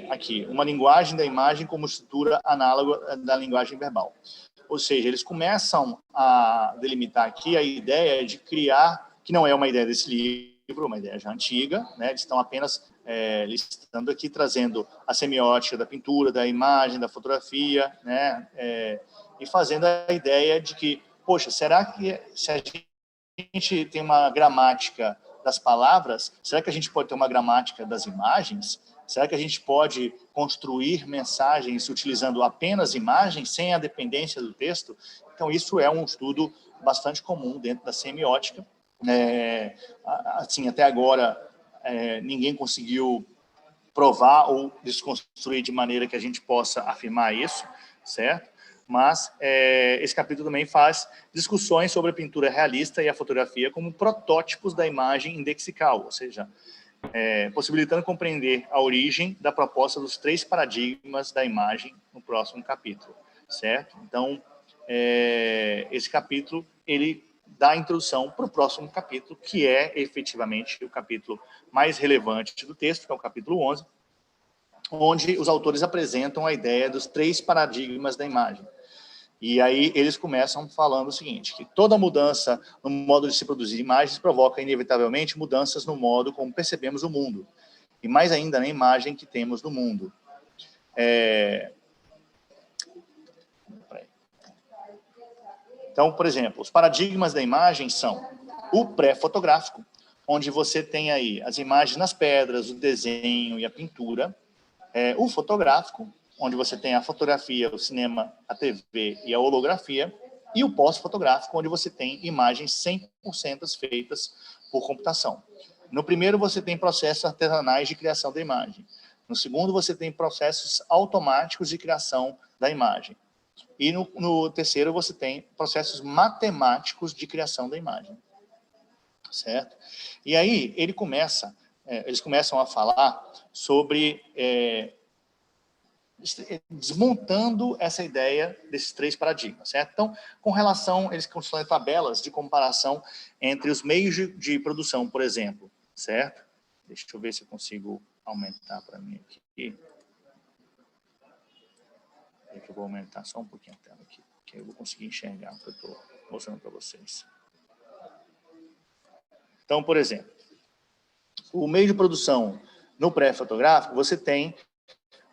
aqui uma linguagem da imagem como estrutura análoga da linguagem verbal. Ou seja, eles começam a delimitar aqui a ideia de criar, que não é uma ideia desse livro, uma ideia já antiga, né? Eles estão apenas listando aqui, trazendo a semiótica da pintura, da imagem, da fotografia, né? E fazendo a ideia de que, poxa, será que se a gente tem uma gramática das palavras, será que a gente pode ter uma gramática das imagens? Será que a gente pode construir mensagens utilizando apenas imagens, sem a dependência do texto? Então, isso é um estudo bastante comum dentro da semiótica. Assim, até agora, ninguém conseguiu provar ou desconstruir de maneira que a gente possa afirmar isso, certo? Mas esse capítulo também faz discussões sobre a pintura realista e a fotografia como protótipos da imagem indexical, ou seja, possibilitando compreender a origem da proposta dos 3 paradigmas da imagem no próximo capítulo, certo? Então, esse capítulo, ele dá a introdução para o próximo capítulo, que é efetivamente o capítulo mais relevante do texto, que é o capítulo 11, onde os autores apresentam a ideia dos 3 paradigmas da imagem. E aí eles começam falando o seguinte, que toda mudança no modo de se produzir imagens provoca inevitavelmente mudanças no modo como percebemos o mundo, e mais ainda na imagem que temos do mundo. Então, por exemplo, os paradigmas da imagem são o pré-fotográfico, onde você tem aí as imagens nas pedras, o desenho e a pintura. O fotográfico, onde você tem a fotografia, o cinema, a TV e a holografia. E o pós-fotográfico, onde você tem imagens 100% feitas por computação. No primeiro, você tem processos artesanais de criação da imagem. No segundo, você tem processos automáticos de criação da imagem. E no terceiro, você tem processos matemáticos de criação da imagem. Certo? E aí, eles começam a falar sobre desmontando essa ideia desses 3 paradigmas, certo? Então, com relação, eles constroem tabelas de comparação entre os meios de produção, por exemplo, certo? Deixa eu ver se eu consigo aumentar para mim aqui. Eu vou aumentar só um pouquinho a tela aqui, que eu vou conseguir enxergar o que eu estou mostrando para vocês. Então, por exemplo, o meio de produção no pré-fotográfico, você tem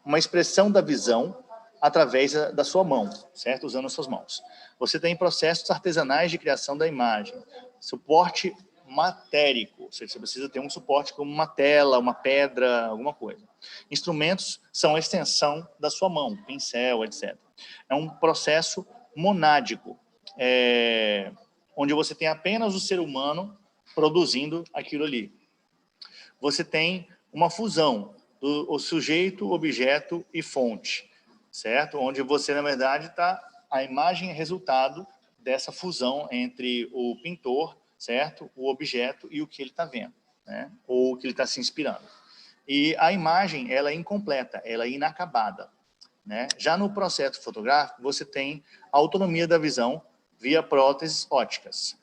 uma expressão da visão através da sua mão, certo? Usando as suas mãos. Você tem processos artesanais de criação da imagem, suporte matérico, ou seja, você precisa ter um suporte como uma tela, uma pedra, alguma coisa. Instrumentos são a extensão da sua mão, pincel, etc. É um processo monádico, onde você tem apenas o ser humano produzindo aquilo ali. Você tem uma fusão do sujeito, objeto e fonte, certo? Onde você, na verdade, a imagem é resultado dessa fusão entre o pintor, certo? O objeto e o que ele está vendo, né? Ou o que ele está se inspirando. E a imagem, ela é incompleta, ela é inacabada, né? Já no processo fotográfico, você tem a autonomia da visão via próteses ópticas.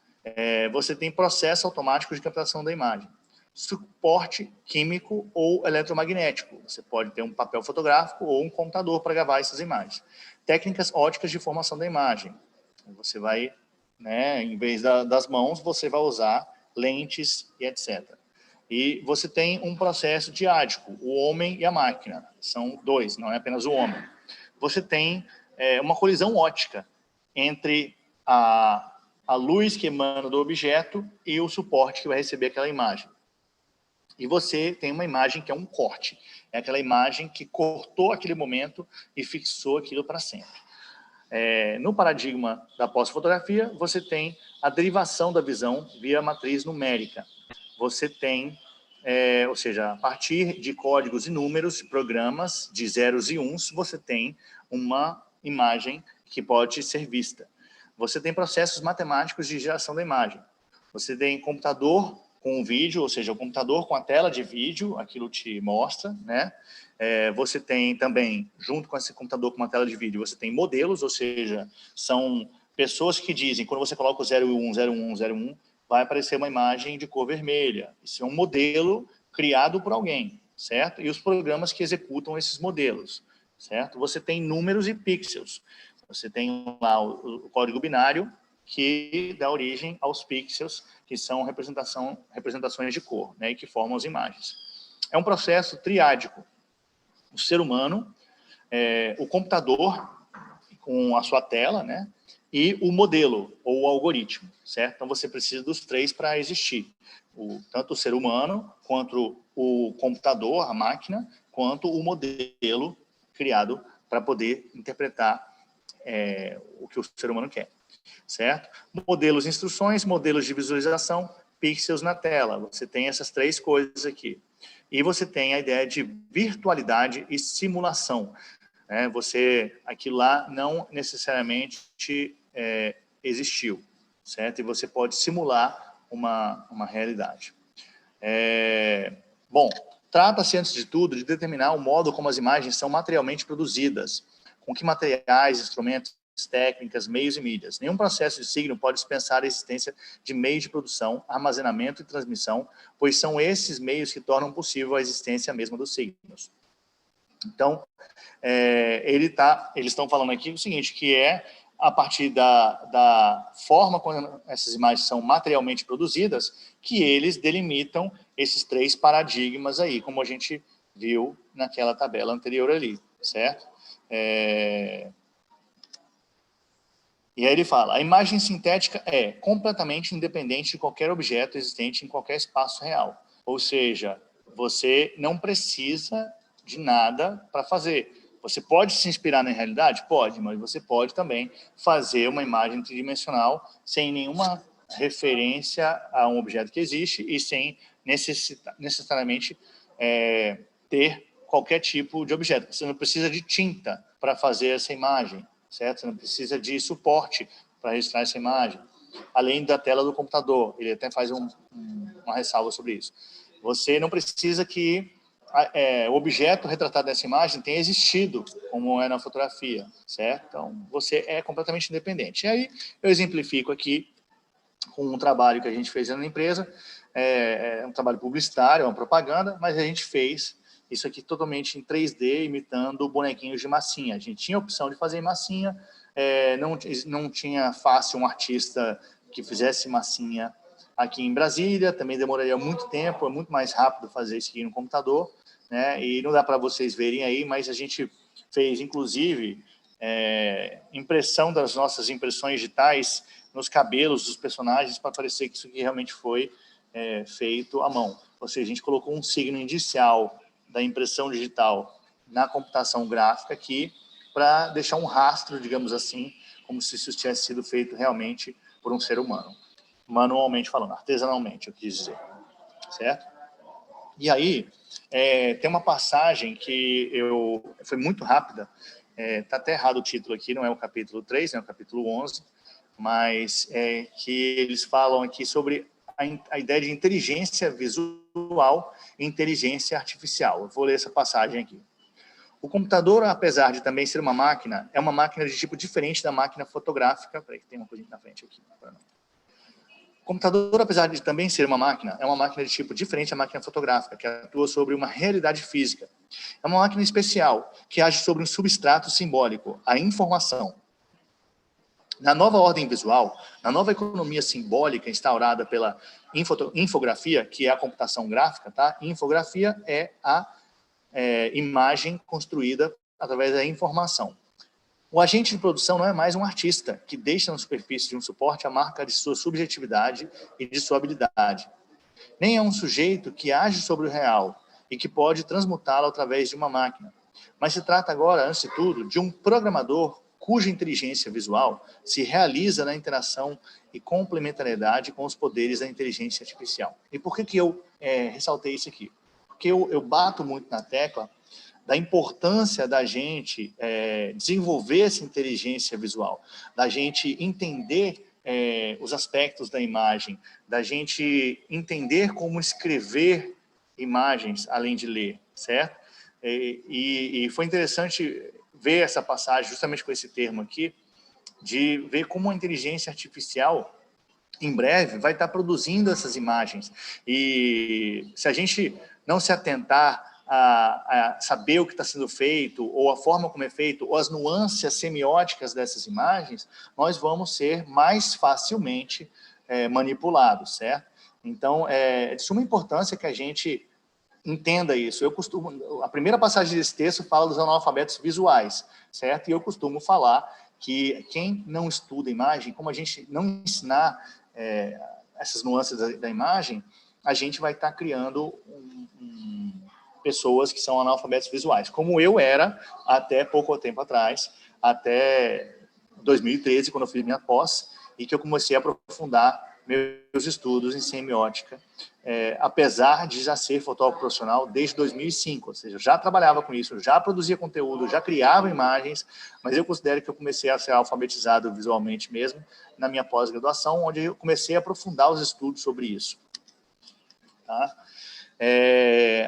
Você tem processo automático de captação da imagem. Suporte químico ou eletromagnético. Você pode ter um papel fotográfico ou um computador para gravar essas imagens. Técnicas óticas de formação da imagem. Você vai, né, em vez das mãos, você vai usar lentes e etc. E você tem um processo diádico, o homem e a máquina. São 2, não é apenas o homem. Você tem uma colisão ótica entre a luz que emana do objeto e o suporte que vai receber aquela imagem. E você tem uma imagem que é um corte. É aquela imagem que cortou aquele momento e fixou aquilo para sempre. No paradigma da pós-fotografia, você tem a derivação da visão via matriz numérica. Você tem, ou seja, a partir de códigos e números, programas de zeros e uns, você tem uma imagem que pode ser vista. Você tem processos matemáticos de geração da imagem. Você tem computador com vídeo, ou seja, o computador com a tela de vídeo, aquilo te mostra, né? Você tem também, junto com esse computador com uma tela de vídeo, você tem modelos, ou seja, são pessoas que dizem, quando você coloca o 01, 01, 01, vai aparecer uma imagem de cor vermelha. Isso é um modelo criado por alguém, certo? E os programas que executam esses modelos, certo? Você tem números e pixels. Você tem lá o código binário, que dá origem aos pixels, que são representações de cor, né, e que formam as imagens. é um processo triádico. O ser humano, o computador com a sua tela, né? E o modelo, ou o algoritmo, certo? Então, você precisa dos três para existir. Tanto o ser humano, quanto o computador, a máquina, quanto o modelo criado para poder interpretar o que o ser humano quer, certo? Modelos de instruções, modelos de visualização, pixels na tela. Você tem essas três coisas aqui. E você tem a ideia de virtualidade e simulação. Aquilo lá não necessariamente existiu, certo? E você pode simular uma realidade. Bom, trata-se, antes de tudo, de determinar o modo como as imagens são materialmente produzidas, com que materiais, instrumentos, técnicas, meios e mídias. Nenhum processo de signo pode dispensar a existência de meios de produção, armazenamento e transmissão, pois são esses meios que tornam possível a existência mesma dos signos. Então, eles estão falando aqui o seguinte, que a partir da forma como essas imagens são materialmente produzidas, que eles delimitam esses três paradigmas aí, como a gente viu naquela tabela anterior ali, certo? E aí ele fala, a imagem sintética é completamente independente de qualquer objeto existente em qualquer espaço real. Ou seja, você não precisa de nada para fazer. Você pode se inspirar na realidade? Pode, mas você pode também fazer uma imagem tridimensional sem nenhuma referência a um objeto que existe e sem necessariamente ter qualquer tipo de objeto. Você não precisa de tinta para fazer essa imagem, certo? Você não precisa de suporte para registrar essa imagem, além da tela do computador. Ele até faz uma ressalva sobre isso. Você não precisa que o objeto retratado nessa imagem tenha existido, como é na fotografia, certo? Então, você é completamente independente. E aí, eu exemplifico aqui com um trabalho que a gente fez na empresa, um trabalho publicitário, uma propaganda, mas a gente fez isso aqui totalmente em 3D, imitando bonequinhos de massinha. A gente tinha a opção de fazer em massinha, não tinha fácil um artista que fizesse massinha aqui em Brasília, também demoraria muito tempo, é muito mais rápido fazer isso aqui no computador, né? E não dá para vocês verem aí, mas a gente fez, inclusive, impressão das nossas impressões digitais nos cabelos dos personagens para parecer que isso aqui realmente foi feito à mão. Ou seja, a gente colocou um signo inicial da impressão digital na computação gráfica aqui para deixar um rastro, digamos assim, como se isso tivesse sido feito realmente por um ser humano. Manualmente falando, artesanalmente, eu quis dizer, certo? E aí, tem uma passagem que foi muito rápida, está até errado o título aqui, não é o capítulo 3, é o capítulo 11, mas que eles falam aqui sobre a ideia de inteligência visual e inteligência artificial. Eu vou ler essa passagem aqui. O computador, apesar de também ser uma máquina, é uma máquina de tipo diferente da máquina fotográfica. Peraí, tem uma coisinha na frente aqui. O computador, apesar de também ser uma máquina, é uma máquina de tipo diferente da máquina fotográfica, que atua sobre uma realidade física. É uma máquina especial, que age sobre um substrato simbólico, a informação. Na nova ordem visual, na nova economia simbólica instaurada pela infografia, que é a computação gráfica, tá? Infografia é a imagem construída através da informação. O agente de produção não é mais um artista que deixa na superfície de um suporte a marca de sua subjetividade e de sua habilidade. Nem é um sujeito que age sobre o real e que pode transmutá-lo através de uma máquina. Mas se trata agora, antes de tudo, de um programador cuja inteligência visual se realiza na interação e complementariedade com os poderes da inteligência artificial. E por que eu ressaltei isso aqui? Porque eu bato muito na tecla da importância da gente desenvolver essa inteligência visual, da gente entender os aspectos da imagem, da gente entender como escrever imagens além de ler, certo? E foi interessante ver essa passagem justamente com esse termo aqui, de ver como a inteligência artificial em breve vai estar produzindo essas imagens. E se a gente não se atentar a saber o que está sendo feito, ou a forma como é feito, ou as nuances semióticas dessas imagens, nós vamos ser mais facilmente manipulados, certo? Então, é de suma importância que a gente entenda isso. A primeira passagem desse texto fala dos analfabetos visuais, certo? E eu costumo falar que quem não estuda imagem, como a gente não ensinar essas nuances da imagem, a gente vai estar criando pessoas que são analfabetos visuais, como eu era até pouco tempo atrás, até 2013, quando eu fiz minha pós, e que eu comecei a aprofundar meus estudos em semiótica, apesar de já ser fotógrafo profissional desde 2005, ou seja, eu já trabalhava com isso, eu já produzia conteúdo, já criava imagens, mas eu considero que eu comecei a ser alfabetizado visualmente mesmo na minha pós-graduação, onde eu comecei a aprofundar os estudos sobre isso. Tá?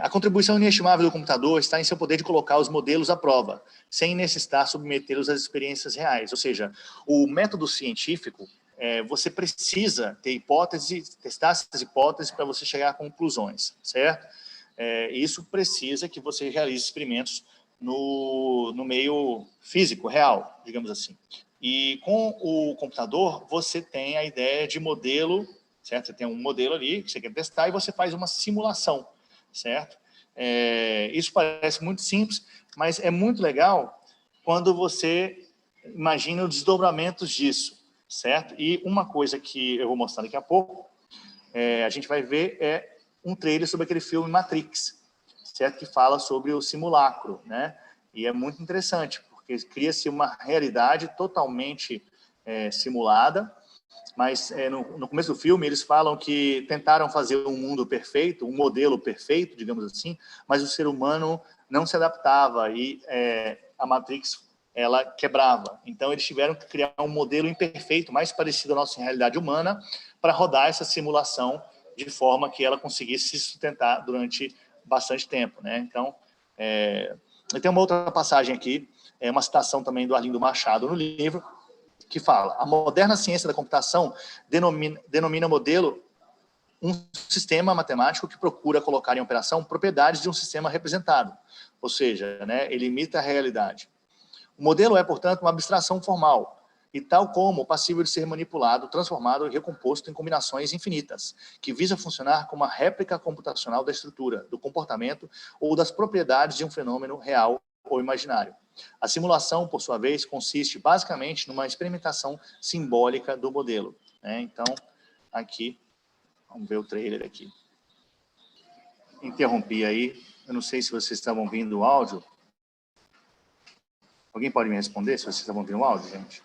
A contribuição inestimável do computador está em seu poder de colocar os modelos à prova, sem necessitar submetê-los às experiências reais. Ou seja, o método científico, você precisa ter hipóteses, testar essas hipóteses para você chegar a conclusões, certo? Isso precisa que você realize experimentos no meio físico, real, digamos assim. E com o computador, você tem a ideia de modelo, certo? Você tem um modelo ali que você quer testar e você faz uma simulação, certo? Isso parece muito simples, mas é muito legal quando você imagina os desdobramentos disso, certo? E uma coisa que eu vou mostrar daqui a pouco, a gente vai ver um trailer sobre aquele filme Matrix, certo? Que fala sobre o simulacro, né? E é muito interessante, porque cria-se uma realidade totalmente simulada, mas no começo do filme eles falam que tentaram fazer um mundo perfeito, um modelo perfeito, digamos assim, mas o ser humano não se adaptava e a Matrix ela quebrava. Então eles tiveram que criar um modelo imperfeito, mais parecido à nossa realidade humana, para rodar essa simulação de forma que ela conseguisse se sustentar durante bastante tempo, né? Então, tem uma outra passagem aqui, uma citação também do Arlindo Machado no livro, que fala: a moderna ciência da computação denomina modelo um sistema matemático que procura colocar em operação propriedades de um sistema representado, ou seja, né, ele imita a realidade. O modelo é, portanto, uma abstração formal, e tal como passível de ser manipulado, transformado e recomposto em combinações infinitas, que visa funcionar como uma réplica computacional da estrutura, do comportamento ou das propriedades de um fenômeno real ou imaginário. A simulação, por sua vez, consiste basicamente numa experimentação simbólica do modelo, né? Então, aqui, vamos ver o trailer aqui. Interrompi aí, eu não sei se vocês estavam ouvindo o áudio. Alguém pode me responder se vocês estavam ouvindo o áudio, gente?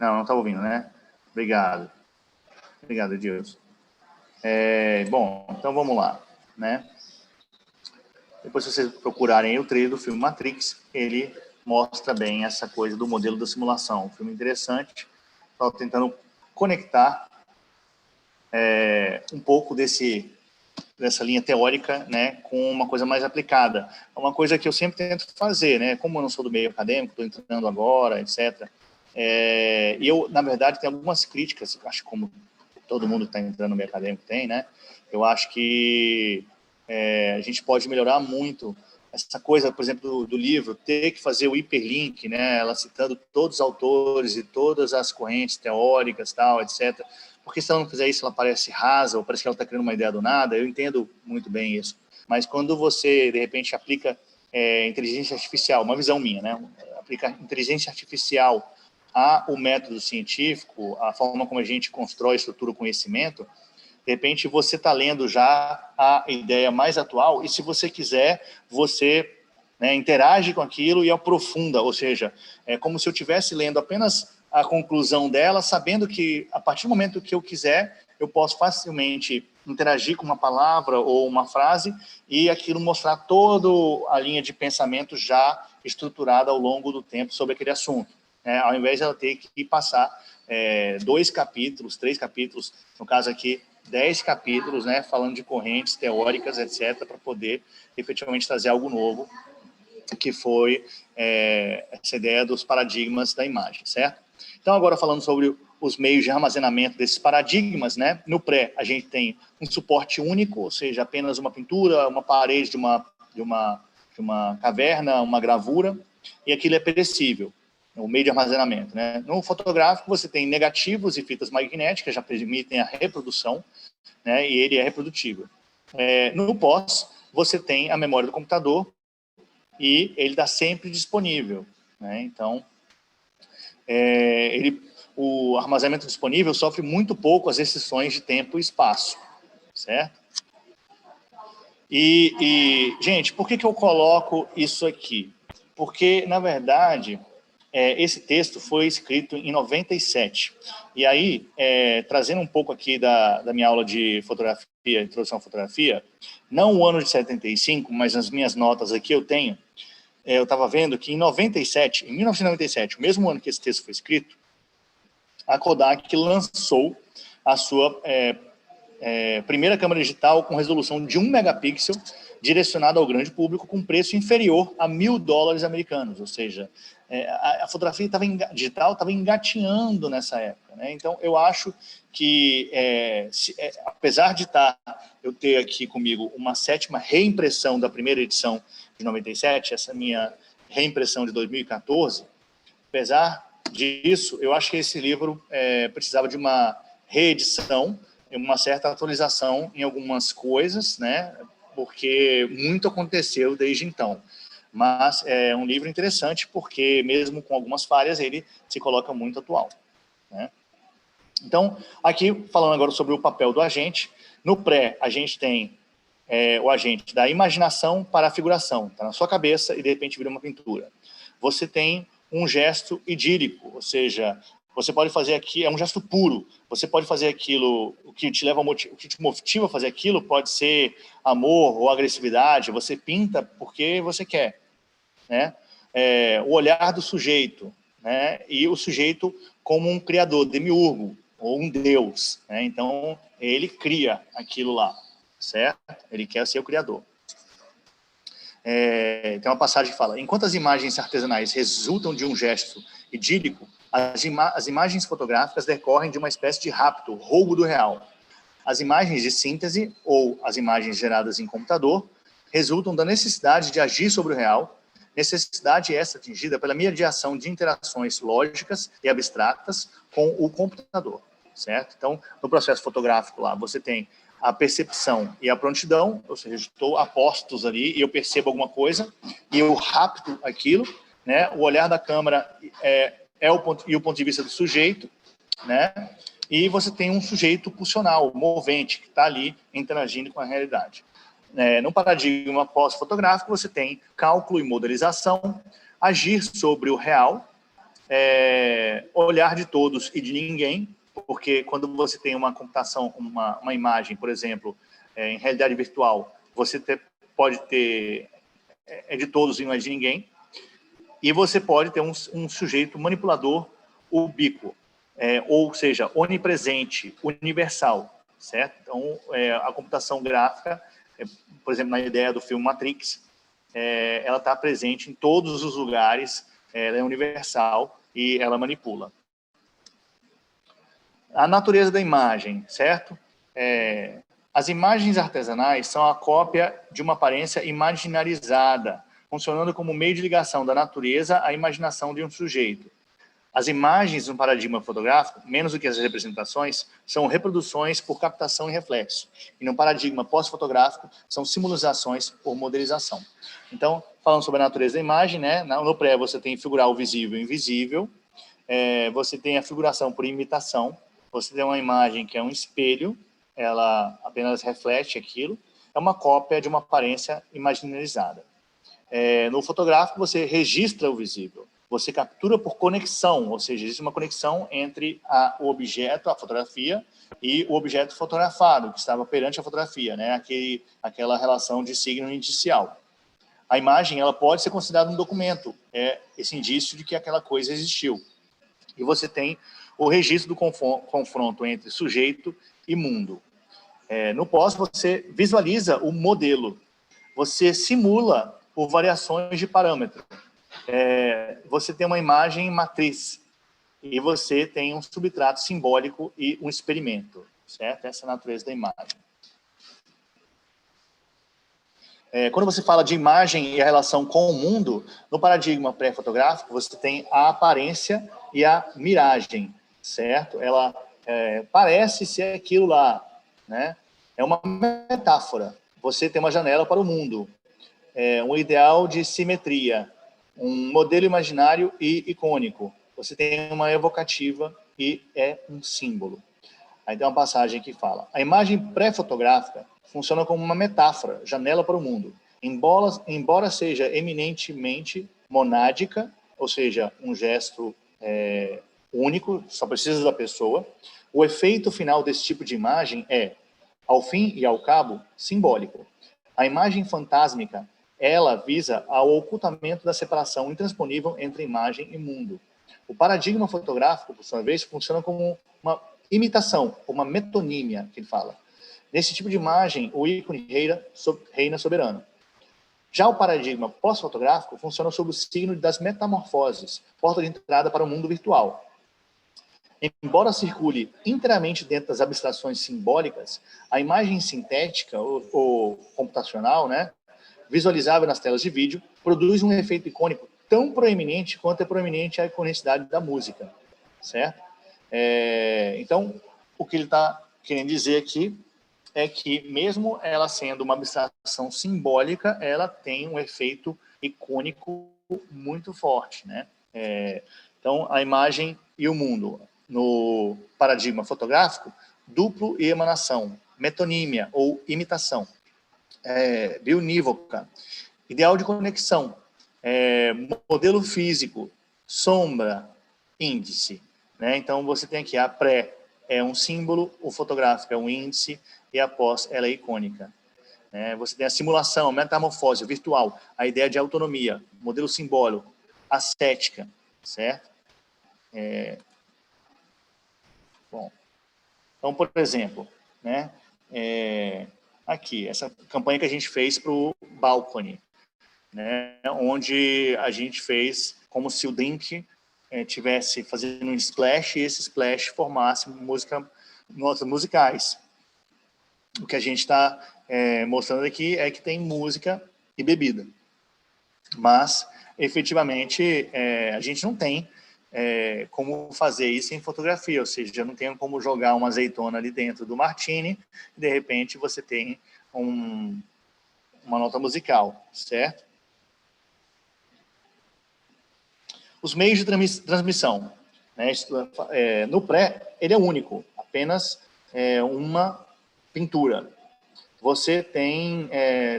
Não estava ouvindo, né? Obrigado. Obrigado, Edilson. Bom, então vamos lá, né? Depois, se vocês procurarem o trailer do filme Matrix, ele mostra bem essa coisa do modelo da simulação. Um filme interessante, estou tentando conectar um pouco dessa linha teórica, né, com uma coisa mais aplicada. É uma coisa que eu sempre tento fazer, né? Como eu não sou do meio acadêmico, estou entrando agora, etc. E eu, na verdade, tenho algumas críticas, acho que como todo mundo que está entrando no meio acadêmico tem, né? Eu acho que a gente pode melhorar muito essa coisa, por exemplo, do livro, ter que fazer o hiperlink, né? Ela citando todos os autores e todas as correntes teóricas, tal, etc. Porque se ela não fizer isso, ela parece rasa, ou parece que ela está criando uma ideia do nada. Eu entendo muito bem isso. Mas quando você, de repente, aplica inteligência artificial, uma visão minha, né? Aplica inteligência artificial ao método científico, a forma como a gente constrói, estrutura o conhecimento, de repente você está lendo já a ideia mais atual, e se você quiser, você interage com aquilo e aprofunda, ou seja, é como se eu estivesse lendo apenas a conclusão dela, sabendo que a partir do momento que eu quiser, eu posso facilmente interagir com uma palavra ou uma frase e aquilo mostrar toda a linha de pensamento já estruturada ao longo do tempo sobre aquele assunto. Ao invés de ela ter que passar 2 capítulos, 3 capítulos, no caso aqui, 10 capítulos, né, falando de correntes teóricas, etc., para poder efetivamente trazer algo novo, que foi essa ideia dos paradigmas da imagem, certo? Então, agora falando sobre os meios de armazenamento desses paradigmas, né, no pré, a gente tem um suporte único, ou seja, apenas uma pintura, uma parede de uma caverna, uma gravura, e aquilo é perecível. o meio de armazenamento, né? No fotográfico, você tem negativos e fitas magnéticas, já permitem a reprodução, né? E ele é reprodutível. No pós, você tem a memória do computador e ele está sempre disponível, né? Então, o armazenamento disponível sofre muito pouco as restrições de tempo e espaço, certo? Gente, por que eu coloco isso aqui? Porque, na verdade, esse texto foi escrito em 97. E aí, trazendo um pouco aqui da minha aula de fotografia, introdução à fotografia, não o ano de 75, mas nas minhas notas aqui eu tenho, eu estava vendo que em 1997, o mesmo ano que esse texto foi escrito, a Kodak lançou a sua primeira câmera digital com resolução de 1 megapixel, direcionada ao grande público, com preço inferior a $1.000 americanos, ou seja, a fotografia digital estava engatinhando nessa época, né? Então, eu acho que, apesar de eu ter aqui comigo uma 7ª reimpressão da primeira edição de 97, essa minha reimpressão de 2014, apesar disso, eu acho que esse livro precisava de uma reedição, uma certa atualização em algumas coisas, né? Porque muito aconteceu desde então. Mas é um livro interessante porque, mesmo com algumas falhas, ele se coloca muito atual, né? Então, aqui, falando agora sobre o papel do agente, no pré, a gente tem o agente da imaginação para a figuração, está na sua cabeça e, de repente, vira uma pintura. Você tem um gesto idílico, ou seja, você pode fazer aqui, é um gesto puro, você pode fazer aquilo, o que te motiva a fazer aquilo pode ser amor ou agressividade, você pinta porque você quer, né? O olhar do sujeito, né? E o sujeito como um criador, demiurgo, ou um deus, né? Então, ele cria aquilo lá, certo? Ele quer ser o criador. Tem uma passagem que fala: enquanto as imagens artesanais resultam de um gesto idílico, as imagens fotográficas decorrem de uma espécie de rapto, roubo do real. As imagens de síntese, ou as imagens geradas em computador, resultam da necessidade de agir sobre o real, necessidade essa atingida pela mediação de interações lógicas e abstratas com o computador, certo? Então, no processo fotográfico lá, você tem a percepção e a prontidão, ou seja, estou a postos ali e eu percebo alguma coisa e eu rapto aquilo, né? O olhar da câmera o ponto de vista do sujeito, né? E você tem um sujeito pulsional, movente, que está ali interagindo com a realidade. No paradigma pós-fotográfico, você tem cálculo e modelização, agir sobre o real, olhar de todos e de ninguém, porque quando você tem uma computação, uma imagem, por exemplo, em realidade virtual, você pode ter de todos e não é de ninguém, e você pode ter um sujeito manipulador ubíquo, ou seja, onipresente, universal, certo? Então, a computação gráfica, por exemplo, na ideia do filme Matrix, ela está presente em todos os lugares, ela é universal e ela manipula. A natureza da imagem, certo? As imagens artesanais são a cópia de uma aparência imaginarizada, funcionando como meio de ligação da natureza à imaginação de um sujeito. As imagens no paradigma fotográfico, menos do que as representações, são reproduções por captação e reflexo. E no paradigma pós-fotográfico, são simulações por modelização. Então, falando sobre a natureza da imagem, né? No pré você tem figurar o visível e o invisível, você tem a figuração por imitação, você tem uma imagem que é um espelho, ela apenas reflete aquilo, é uma cópia de uma aparência imaginarizada. No fotográfico, você registra o visível, você captura por conexão, ou seja, existe uma conexão entre o objeto, a fotografia, e o objeto fotografado, que estava perante a fotografia, né? Aquela relação de signo inicial. A imagem ela pode ser considerada um documento, esse indício de que aquela coisa existiu. E você tem o registro do confronto entre sujeito e mundo. No pós, você visualiza o modelo, você simula por variações de parâmetro. Você tem uma imagem matriz e você tem um substrato simbólico e um experimento, certo? Essa é a natureza da imagem. Quando você fala de imagem e a relação com o mundo, no paradigma pré-fotográfico, você tem a aparência e a miragem, certo? Ela parece ser aquilo lá, né? É uma metáfora. Você tem uma janela para o mundo, um ideal de simetria, um modelo imaginário e icônico. Você tem uma evocativa e é um símbolo. Aí tem uma passagem que fala: a imagem pré-fotográfica funciona como uma metáfora, janela para o mundo. Embora seja eminentemente monádica, ou seja, um gesto único, só precisa da pessoa, o efeito final desse tipo de imagem é, ao fim e ao cabo, simbólico. A imagem fantásmica, ela visa ao ocultamento da separação intransponível entre imagem e mundo. O paradigma fotográfico, por sua vez, funciona como uma imitação, uma metonímia, que ele fala. Nesse tipo de imagem, o ícone reina soberano. Já o paradigma pós-fotográfico funciona sob o signo das metamorfoses, porta de entrada para o mundo virtual. Embora circule inteiramente dentro das abstrações simbólicas, a imagem sintética ou computacional, né, visualizável nas telas de vídeo, produz um efeito icônico tão proeminente quanto é proeminente a iconicidade da música, certo? Então, o que ele está querendo dizer aqui é que, mesmo ela sendo uma abstração simbólica, ela tem um efeito icônico muito forte, né? Então, a imagem e o mundo, no paradigma fotográfico, duplo e emanação, metonímia ou imitação, biunívoca, ideal de conexão, modelo físico, sombra, índice, né? Então, você tem aqui a pré é um símbolo, o fotográfico é um índice e a pós ela é icônica. Você tem a simulação, a metamorfose, virtual, a ideia de autonomia, modelo simbólico, ascética, certo? Bom, então, por exemplo, né, aqui, essa campanha que a gente fez para o Balcony, né, onde a gente fez como se o Drink tivesse fazendo um splash e esse splash formasse notas musicais. O que a gente está mostrando aqui é que tem música e bebida. Mas, efetivamente, a gente não tem como fazer isso em fotografia, ou seja, não tem como jogar uma azeitona ali dentro do martini e, de repente, você tem uma nota musical, certo? Os meios de transmissão. Né? No pré, ele é único, apenas uma pintura. Você tem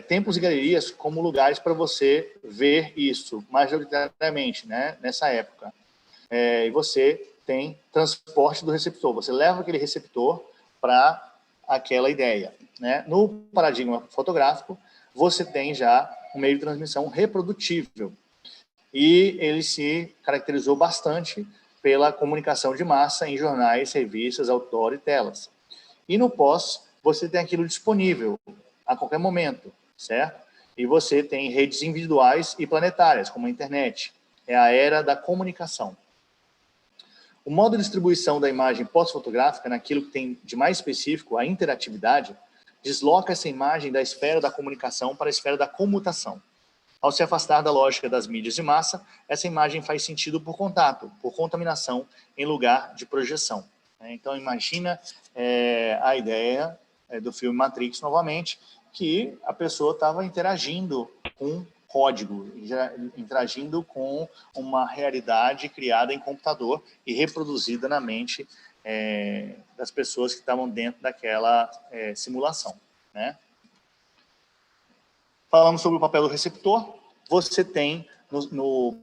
templos e galerias como lugares para você ver isso, majoritariamente, né, nessa época. E você tem transporte do receptor. Você leva aquele receptor para aquela ideia. Né? No paradigma fotográfico, você tem já um meio de transmissão reprodutível. E ele se caracterizou bastante pela comunicação de massa em jornais, revistas, outdoor e telas. E no pós, você tem aquilo disponível a qualquer momento, certo? E você tem redes individuais e planetárias, como a internet. É a era da comunicação. O modo de distribuição da imagem pós-fotográfica, naquilo que tem de mais específico, a interatividade, desloca essa imagem da esfera da comunicação para a esfera da comutação. Ao se afastar da lógica das mídias de massa, essa imagem faz sentido por contato, por contaminação, em lugar de projeção. Então, imagina a ideia do filme Matrix, novamente, que a pessoa estava interagindo com código, interagindo com uma realidade criada em computador e reproduzida na mente das pessoas que estavam dentro daquela simulação, né? Falando sobre o papel do receptor, você tem no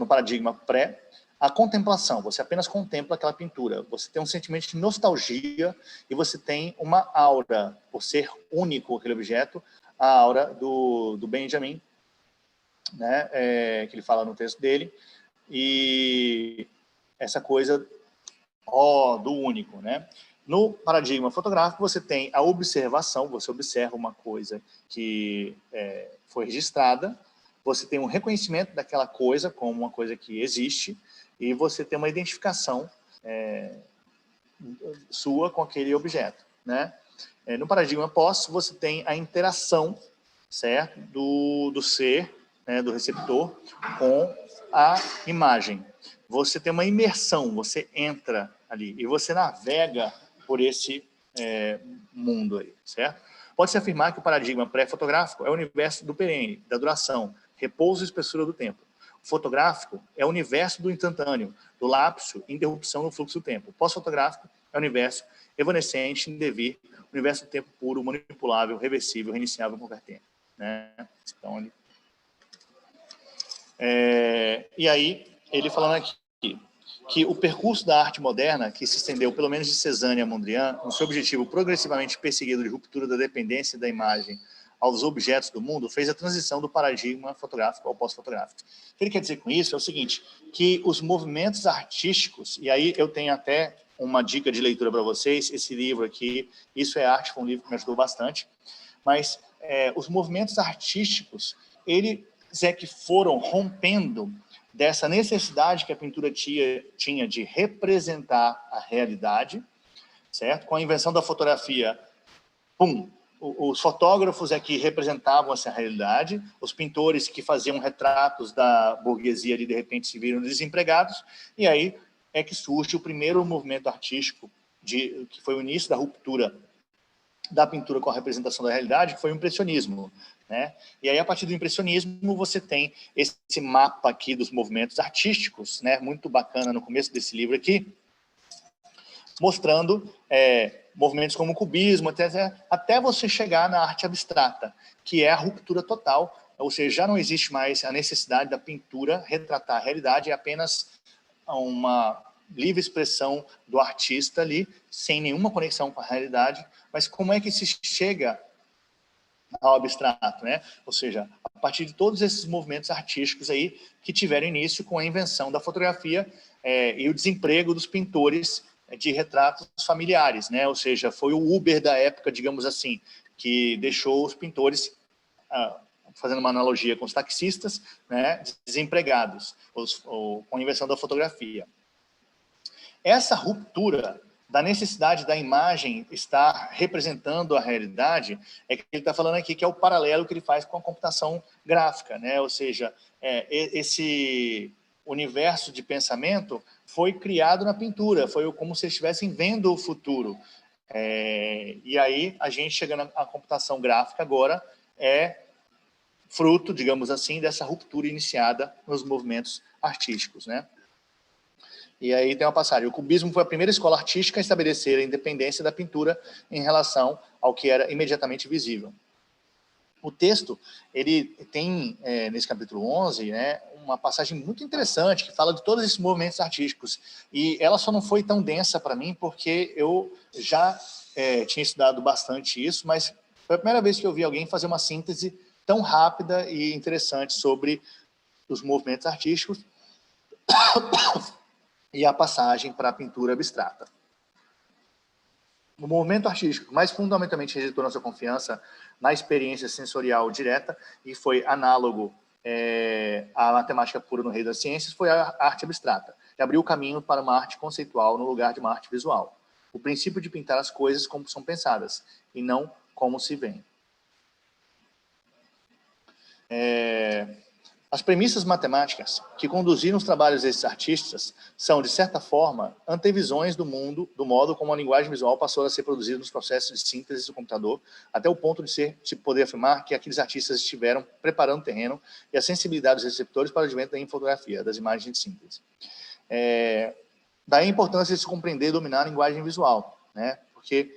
paradigma pré, a contemplação, você apenas contempla aquela pintura, você tem um sentimento de nostalgia e você tem uma aura, por ser único aquele objeto, a aura do Benjamin, né, que ele fala no texto dele, e essa coisa do único, né? No paradigma fotográfico, você tem a observação, você observa uma coisa que foi registrada, você tem um reconhecimento daquela coisa como uma coisa que existe, e você tem uma identificação sua com aquele objeto, né? No paradigma pós, você tem a interação, certo? Do ser, né, do receptor, com a imagem. Você tem uma imersão, você entra ali e você navega por esse mundo aí, certo? Pode-se afirmar que o paradigma pré-fotográfico é o universo do perene, da duração, repouso e espessura do tempo. O fotográfico é o universo do instantâneo, do lapso e interrupção no fluxo do tempo. O pós-fotográfico é o universo evanescente, indevir, o universo do tempo puro, manipulável, reversível, reiniciável, convertente. Né? Então, e aí, ele falando aqui que o percurso da arte moderna, que se estendeu pelo menos de Cézanne a Mondrian, no seu objetivo progressivamente perseguido de ruptura da dependência da imagem aos objetos do mundo, fez a transição do paradigma fotográfico ao pós-fotográfico. O que ele quer dizer com isso é o seguinte, que os movimentos artísticos, e aí eu tenho até uma dica de leitura para vocês, esse livro aqui, Isso é Arte, foi um livro que me ajudou bastante, mas os movimentos artísticos, eles é que foram rompendo dessa necessidade que a pintura tinha de representar a realidade, certo? Com a invenção da fotografia, os fotógrafos é que representavam essa realidade, os pintores que faziam retratos da burguesia ali, de repente se viram desempregados, e aí é que surge o primeiro movimento artístico, que foi o início da ruptura da pintura com a representação da realidade, que foi o impressionismo. Né? E aí, a partir do impressionismo, você tem esse mapa aqui dos movimentos artísticos, né? Muito bacana no começo desse livro aqui, mostrando movimentos como o cubismo, até você chegar na arte abstrata, que é a ruptura total, ou seja, já não existe mais a necessidade da pintura retratar a realidade, é apenas uma livre expressão do artista ali, sem nenhuma conexão com a realidade, mas como é que se chega ao abstrato, né? Ou seja, a partir de todos esses movimentos artísticos aí que tiveram início com a invenção da fotografia e o desemprego dos pintores de retratos familiares, né? Ou seja, foi o Uber da época, digamos assim, que deixou os pintores, fazendo uma analogia com os taxistas, né, desempregados, com a invenção da fotografia. Essa ruptura da necessidade da imagem estar representando a realidade, é que ele está falando aqui, que é o paralelo que ele faz com a computação gráfica, né? Ou seja, esse universo de pensamento foi criado na pintura, foi como se eles estivessem vendo o futuro. E aí, a gente chegando à computação gráfica agora, é fruto, digamos assim, dessa ruptura iniciada nos movimentos artísticos, né? E aí tem uma passagem. O cubismo foi a primeira escola artística a estabelecer a independência da pintura em relação ao que era imediatamente visível. O texto, ele tem, nesse capítulo 11, né, uma passagem muito interessante que fala de todos esses movimentos artísticos. E ela só não foi tão densa para mim, porque eu já tinha estudado bastante isso, mas foi a primeira vez que eu vi alguém fazer uma síntese tão rápida e interessante sobre os movimentos artísticos e a passagem para a pintura abstrata. O movimento artístico mais fundamentalmente registrou nossa confiança na experiência sensorial direta e foi análogo à matemática pura no reino das ciências, foi a arte abstrata, que abriu o caminho para uma arte conceitual no lugar de uma arte visual. O princípio de pintar as coisas como são pensadas e não como se veem. As premissas matemáticas que conduziram os trabalhos desses artistas são, de certa forma, antevisões do mundo, do modo como a linguagem visual passou a ser produzida nos processos de síntese do computador, até o ponto de se poder afirmar que aqueles artistas estiveram preparando o terreno e a sensibilidade dos receptores para o advento da infografia, das imagens de síntese. Daí a importância de se compreender e dominar a linguagem visual, né? Porque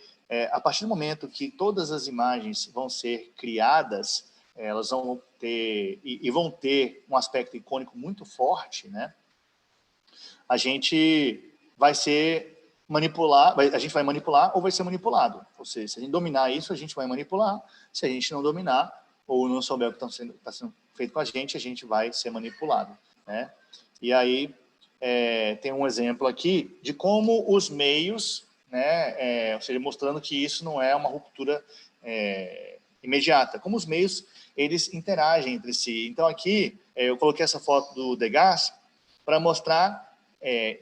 a partir do momento que todas as imagens vão ser criadas, elas vão ter, e vão ter um aspecto icônico muito forte, né? A gente vai a gente vai manipular ou vai ser manipulado. Ou seja, se a gente dominar isso, a gente vai manipular. Se a gente não dominar ou não souber o que está sendo feito com a gente vai ser manipulado, né? E aí tem um exemplo aqui de como os meios, né? Ou seja, mostrando que isso não é uma ruptura imediata, como os meios eles interagem entre si. Então aqui eu coloquei essa foto do Degas para mostrar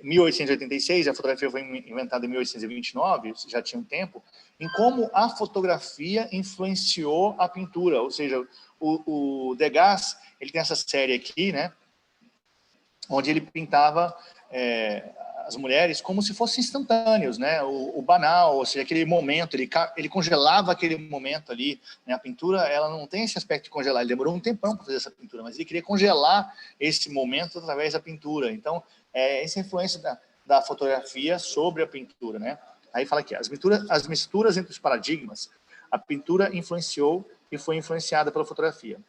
1886, a fotografia foi inventada em 1829, já tinha um tempo, em como a fotografia influenciou a pintura, ou seja, o Degas, ele tem essa série aqui, né, onde ele pintava as mulheres como se fossem instantâneos, né, o banal, ou seja, aquele momento, ele congelava aquele momento ali, né, a pintura, ela não tem esse aspecto de congelar, ele demorou um tempão para fazer essa pintura, mas ele queria congelar esse momento através da pintura, então, essa influência da fotografia sobre a pintura, né, aí fala aqui, as misturas entre os paradigmas, a pintura influenciou e foi influenciada pela fotografia.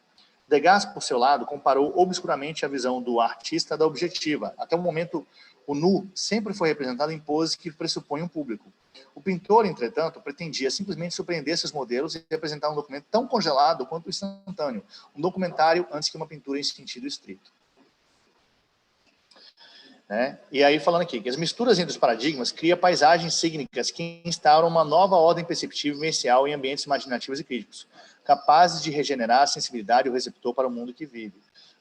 Degas, por seu lado, comparou obscuramente a visão do artista da objetiva. Até o momento, o nu sempre foi representado em poses que pressupõem um público. O pintor, entretanto, pretendia simplesmente surpreender seus modelos e apresentar um documento tão congelado quanto instantâneo, um documentário antes que uma pintura em sentido estrito. E aí, falando aqui, que as misturas entre os paradigmas criam paisagens cênicas que instauram uma nova ordem perceptível e vivencial em ambientes imaginativos e críticos, capazes de regenerar a sensibilidade e o receptor para o mundo que vive.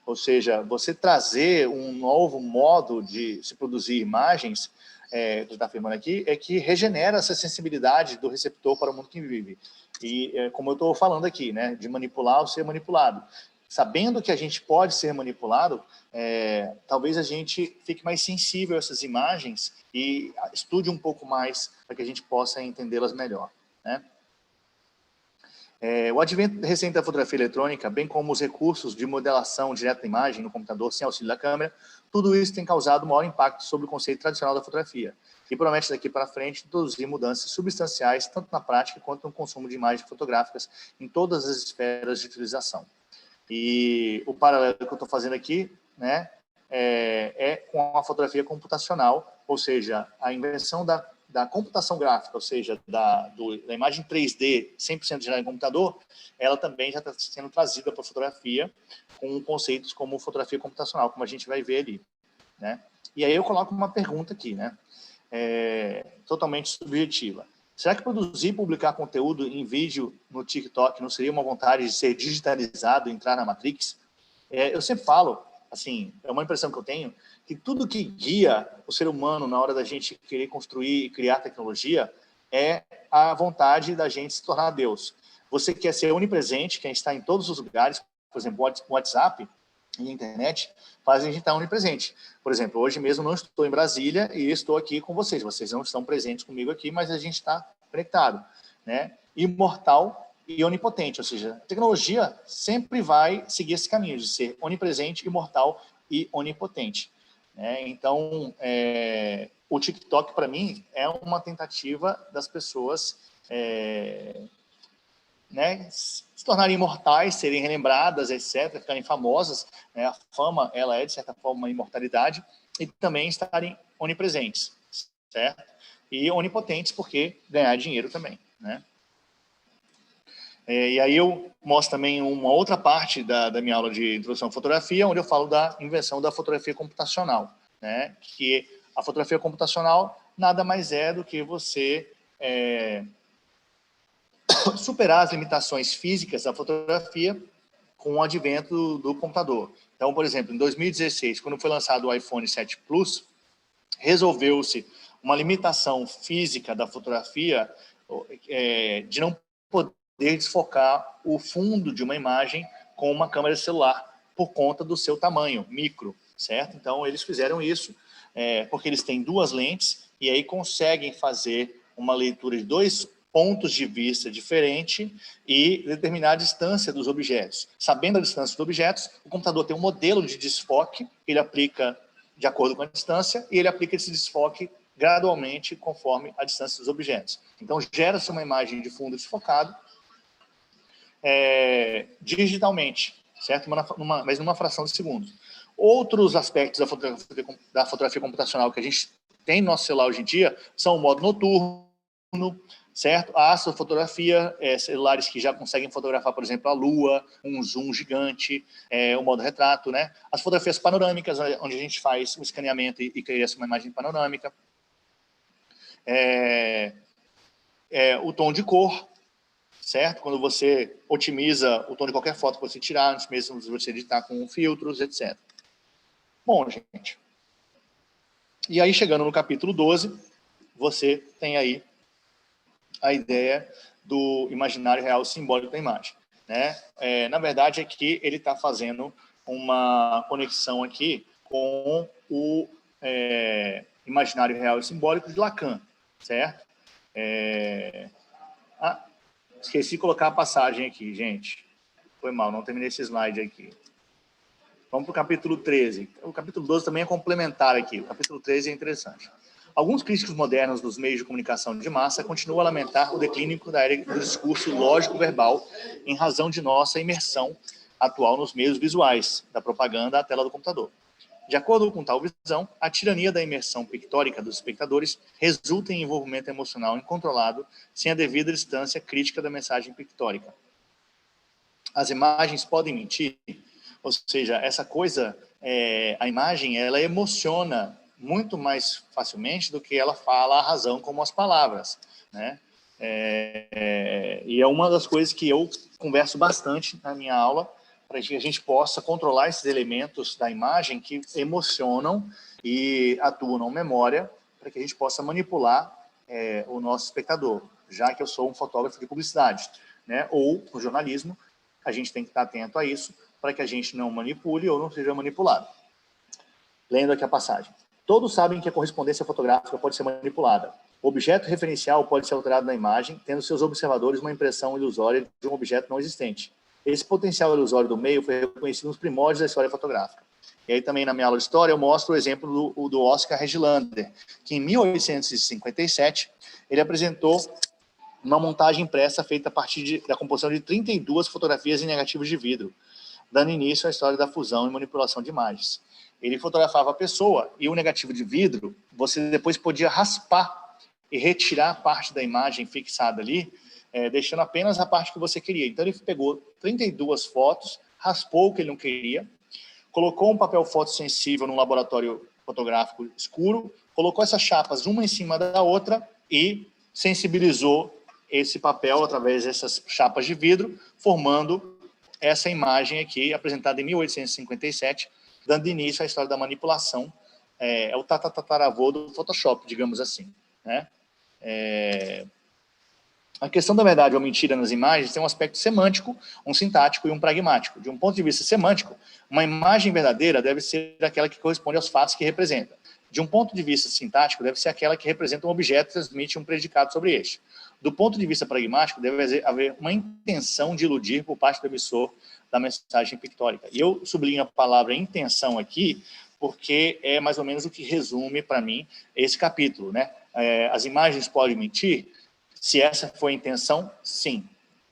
Ou seja, você trazer um novo modo de se produzir imagens, que está afirmando aqui, é que regenera essa sensibilidade do receptor para o mundo que vive. E, como eu estou falando aqui, né, de manipular ou ser manipulado. Sabendo que a gente pode ser manipulado, talvez a gente fique mais sensível a essas imagens e estude um pouco mais para que a gente possa entendê-las melhor, né? O advento recente da fotografia eletrônica, bem como os recursos de modelação direta da imagem no computador sem auxílio da câmera, tudo isso tem causado maior impacto sobre o conceito tradicional da fotografia e promete daqui para frente introduzir mudanças substanciais tanto na prática quanto no consumo de imagens fotográficas em todas as esferas de utilização. E o paralelo que eu estou fazendo aqui, né, é com a fotografia computacional, ou seja, a invenção da computação gráfica, ou seja, da imagem 3D 100% gerada em computador, ela também já está sendo trazida para a fotografia com conceitos como fotografia computacional, como a gente vai ver ali, né? E aí eu coloco uma pergunta aqui, né, totalmente subjetiva. Será que produzir e publicar conteúdo em vídeo no TikTok não seria uma vontade de ser digitalizado e entrar na Matrix? Eu sempre falo, assim, é uma impressão que eu tenho, que tudo que guia o ser humano na hora da gente querer construir e criar tecnologia é a vontade da gente se tornar Deus. Você quer ser onipresente, quer estar em todos os lugares, por exemplo, o WhatsApp e a internet fazem a gente estar onipresente. Por exemplo, hoje mesmo não estou em Brasília e estou aqui com vocês. Vocês não estão presentes comigo aqui, mas a gente está conectado, né? Imortal e onipotente, ou seja, a tecnologia sempre vai seguir esse caminho de ser onipresente, imortal e onipotente, né? Então, o TikTok, para mim, é uma tentativa das pessoas né, se tornarem imortais, serem relembradas, etc., ficarem famosas, né? A fama, ela é, de certa forma, uma imortalidade, e também estarem onipresentes, certo? E onipotentes, porque ganhar dinheiro também, né? E aí eu mostro também uma outra parte da minha aula de introdução à fotografia, onde eu falo da invenção da fotografia computacional, né? Que a fotografia computacional nada mais é do que você superar as limitações físicas da fotografia com o advento do computador. Então, por exemplo, em 2016, quando foi lançado o iPhone 7 Plus, resolveu-se uma limitação física da fotografia de não poder desfocar o fundo de uma imagem com uma câmera de celular por conta do seu tamanho, micro, certo? Então, eles fizeram isso porque eles têm duas lentes e aí conseguem fazer uma leitura de dois pontos de vista diferentes e determinar a distância dos objetos. Sabendo a distância dos objetos, o computador tem um modelo de desfoque, ele aplica de acordo com a distância, e ele aplica esse desfoque gradualmente conforme a distância dos objetos. Então, gera-se uma imagem de fundo desfocado digitalmente, certo? Mas numa fração de segundo. Outros aspectos da fotografia computacional que a gente tem no nosso celular hoje em dia são o modo noturno, certo? A astrofotografia, celulares que já conseguem fotografar, por exemplo, a Lua, um zoom gigante, o modo retrato, né? As fotografias panorâmicas, onde a gente faz o escaneamento e cria uma imagem panorâmica. O tom de cor, certo? Quando você otimiza o tom de qualquer foto que você tirar, antes mesmo de você editar com filtros, etc. Bom, gente, E aí, chegando no capítulo 12, você tem aí a ideia do imaginário real simbólico da imagem, né? Na verdade, aqui ele está fazendo uma conexão aqui com o imaginário real e simbólico de Lacan, certo? Esqueci de colocar a passagem aqui, gente. Foi mal, não terminei esse slide aqui. Vamos para o capítulo 13. O capítulo 12 também é complementar aqui. O capítulo 13 é interessante. Alguns críticos modernos dos meios de comunicação de massa continuam a lamentar o declínio da era do discurso lógico-verbal em razão de nossa imersão atual nos meios visuais, da propaganda à tela do computador. De acordo com tal visão, a tirania da imersão pictórica dos espectadores resulta em envolvimento emocional incontrolado, sem a devida distância crítica da mensagem pictórica. As imagens podem mentir, ou seja, essa coisa, a imagem, ela emociona muito mais facilmente do que ela fala a razão como as palavras, né? E é uma das coisas que eu converso bastante na minha aula, para que a gente possa controlar esses elementos da imagem que emocionam e atuam na memória, para que a gente possa manipular o nosso espectador, já que eu sou um fotógrafo de publicidade, né? Ou no jornalismo, a gente tem que estar atento a isso, para que a gente não manipule ou não seja manipulado. Lendo aqui a passagem. Todos sabem que a correspondência fotográfica pode ser manipulada. O objeto referencial pode ser alterado na imagem, tendo seus observadores uma impressão ilusória de um objeto não existente. Esse potencial ilusório do meio foi reconhecido nos primórdios da história fotográfica. E aí também na minha aula de história eu mostro o exemplo do Oscar Regilander, que em 1857 ele apresentou uma montagem impressa feita a partir da composição de 32 fotografias em negativos de vidro, dando início à história da fusão e manipulação de imagens. Ele fotografava a pessoa e o negativo de vidro, você depois podia raspar e retirar parte da imagem fixada ali, deixando apenas a parte que você queria. Então ele pegou 32 fotos, raspou o que ele não queria, colocou um papel fotossensível num laboratório fotográfico escuro, colocou essas chapas uma em cima da outra e sensibilizou esse papel através dessas chapas de vidro, formando essa imagem aqui, apresentada em 1857, dando início à história da manipulação. É o tataravô do Photoshop, digamos assim, né? A questão da verdade ou mentira nas imagens tem um aspecto semântico, um sintático e um pragmático. De um ponto de vista semântico, uma imagem verdadeira deve ser aquela que corresponde aos fatos que representa. De um ponto de vista sintático, deve ser aquela que representa um objeto e transmite um predicado sobre este. Do ponto de vista pragmático, deve haver uma intenção de iludir por parte do emissor da mensagem pictórica. E eu sublinho a palavra intenção aqui, porque é mais ou menos o que resume para mim esse capítulo, né? As imagens podem mentir? Se essa foi a intenção, sim.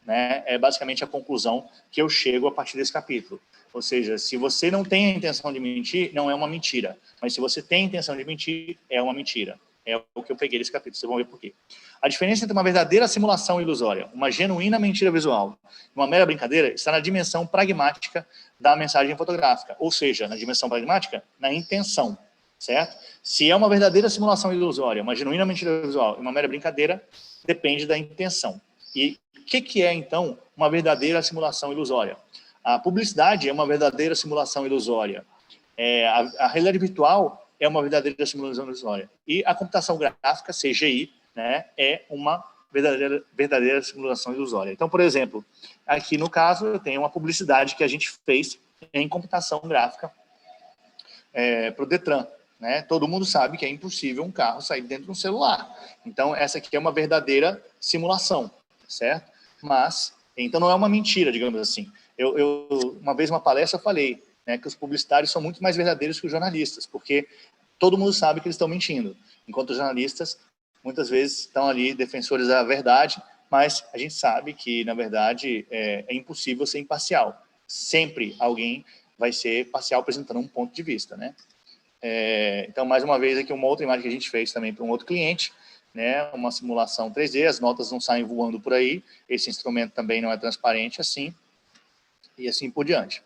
Né? É basicamente a conclusão que eu chego a partir desse capítulo. Ou seja, se você não tem a intenção de mentir, não é uma mentira. Mas se você tem a intenção de mentir, é uma mentira. É o que eu peguei desse capítulo, vocês vão ver por quê. A diferença entre uma verdadeira simulação ilusória, uma genuína mentira visual e uma mera brincadeira está na dimensão pragmática da mensagem fotográfica. Ou seja, na dimensão pragmática, na intenção. Certo? Se é uma verdadeira simulação ilusória, uma genuína mentira visual e uma mera brincadeira, depende da intenção. E o que é, então, uma verdadeira simulação ilusória? A publicidade é uma verdadeira simulação ilusória. A realidade virtual é uma verdadeira simulação ilusória. E a computação gráfica, CGI, né, é uma verdadeira simulação ilusória. Então, por exemplo, aqui no caso, eu tenho uma publicidade que a gente fez em computação gráfica para o Detran. Né? Todo mundo sabe que é impossível um carro sair dentro de um celular. Então, essa aqui é uma verdadeira simulação, certo? Mas, então não é uma mentira, digamos assim. Uma vez, numa palestra, eu falei, né, que os publicitários são muito mais verdadeiros que os jornalistas, porque todo mundo sabe que eles estão mentindo, enquanto os jornalistas, muitas vezes, estão ali defensores da verdade, mas a gente sabe que, na verdade, é impossível ser imparcial. Sempre alguém vai ser parcial apresentando um ponto de vista, né? Então, mais uma vez, aqui uma outra imagem que a gente fez também para um outro cliente, né, uma simulação 3D, as notas não saem voando por aí, esse instrumento também não é transparente assim, e assim por diante.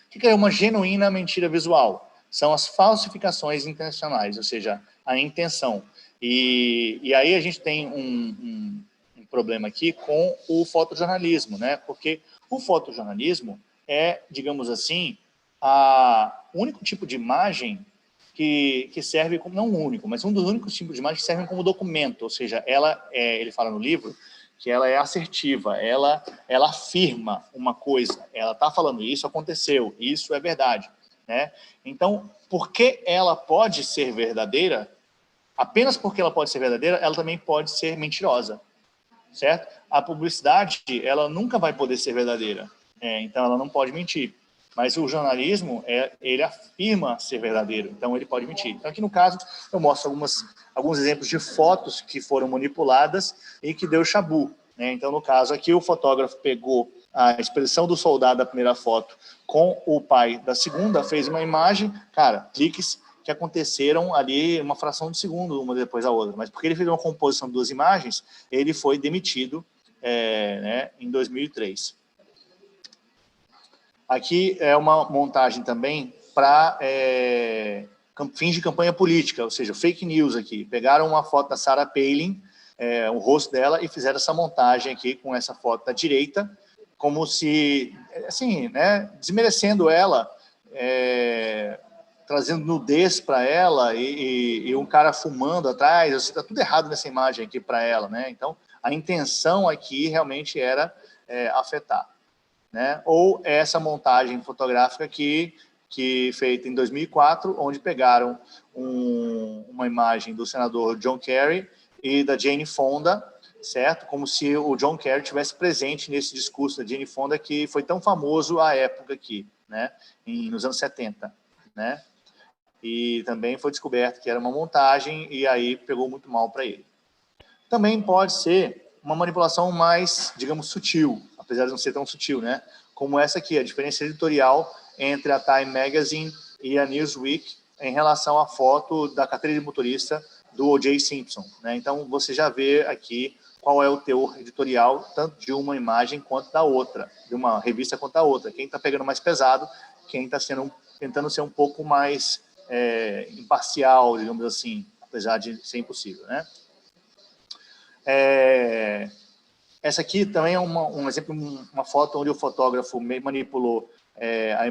O que é uma genuína mentira visual? São as falsificações intencionais, ou seja, a intenção. E aí a gente tem um problema aqui com o fotojornalismo, né, porque o fotojornalismo é, digamos assim, o único tipo de imagem que serve como, não o único, mas um dos únicos tipos de imagem que servem como documento, ou seja, ele fala no livro que ela é assertiva, ela afirma uma coisa, ela está falando isso aconteceu, isso é verdade, né? Então, porque ela pode ser verdadeira, apenas porque ela pode ser verdadeira, ela também pode ser mentirosa, certo? A publicidade, ela nunca vai poder ser verdadeira, então ela não pode mentir. Mas o jornalismo, ele afirma ser verdadeiro, então ele pode mentir. Então aqui no caso, eu mostro alguns exemplos de fotos que foram manipuladas e que deu chabu, né? Então no caso aqui, o fotógrafo pegou a expressão do soldado da primeira foto com o pai da segunda, fez uma imagem, cara, cliques que aconteceram ali uma fração de segundo, uma depois da outra. Mas porque ele fez uma composição de duas imagens, ele foi demitido né, em 2003. Aqui é uma montagem também para fins de campanha política, ou seja, fake news aqui. Pegaram uma foto da Sarah Palin, o rosto dela, e fizeram essa montagem aqui com essa foto da direita, como se, assim, né, desmerecendo ela, trazendo nudez para ela e um cara fumando atrás. Está tudo errado nessa imagem aqui para ela, né? Então, a intenção aqui realmente era afetar. Né? Ou essa montagem fotográfica que feita em 2004, onde pegaram uma imagem do senador John Kerry e da Jane Fonda, certo? Como se o John Kerry tivesse presente nesse discurso da Jane Fonda, que foi tão famoso à época aqui, né? Nos anos 70, né? E também foi descoberto que era uma montagem e aí pegou muito mal para ele. Também pode ser uma manipulação mais, digamos, sutil, apesar de não ser tão sutil, né? Como essa aqui, a diferença editorial entre a Time Magazine e a Newsweek em relação à foto da carteira de motorista do O.J. Simpson, né? Então, você já vê aqui qual é o teor editorial, tanto de uma imagem quanto da outra, de uma revista quanto da outra. Quem está pegando mais pesado, quem está tentando ser um pouco mais imparcial, digamos assim, apesar de ser impossível, né? Essa aqui também é um exemplo, uma foto onde o fotógrafo manipulou as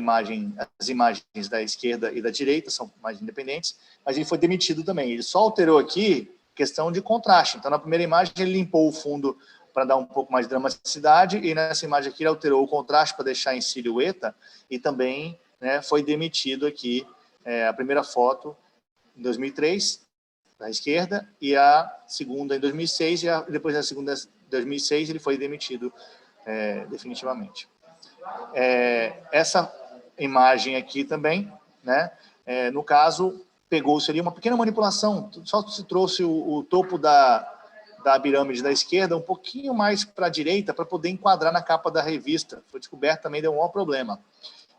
imagens da esquerda e da direita, são mais independentes, mas ele foi demitido também. Ele só alterou aqui questão de contraste. Então, na primeira imagem, ele limpou o fundo para dar um pouco mais de dramaticidade, e nessa imagem aqui ele alterou o contraste para deixar em silhueta, e também, né, foi demitido aqui a primeira foto em 2003, da esquerda, e a segunda em 2006, e depois da segunda em 2006 ele foi demitido definitivamente. Essa imagem aqui também, né, no caso, pegou-se ali uma pequena manipulação, só se trouxe o topo da pirâmide da esquerda um pouquinho mais para a direita, para poder enquadrar na capa da revista. Foi descoberto também, deu um maior problema.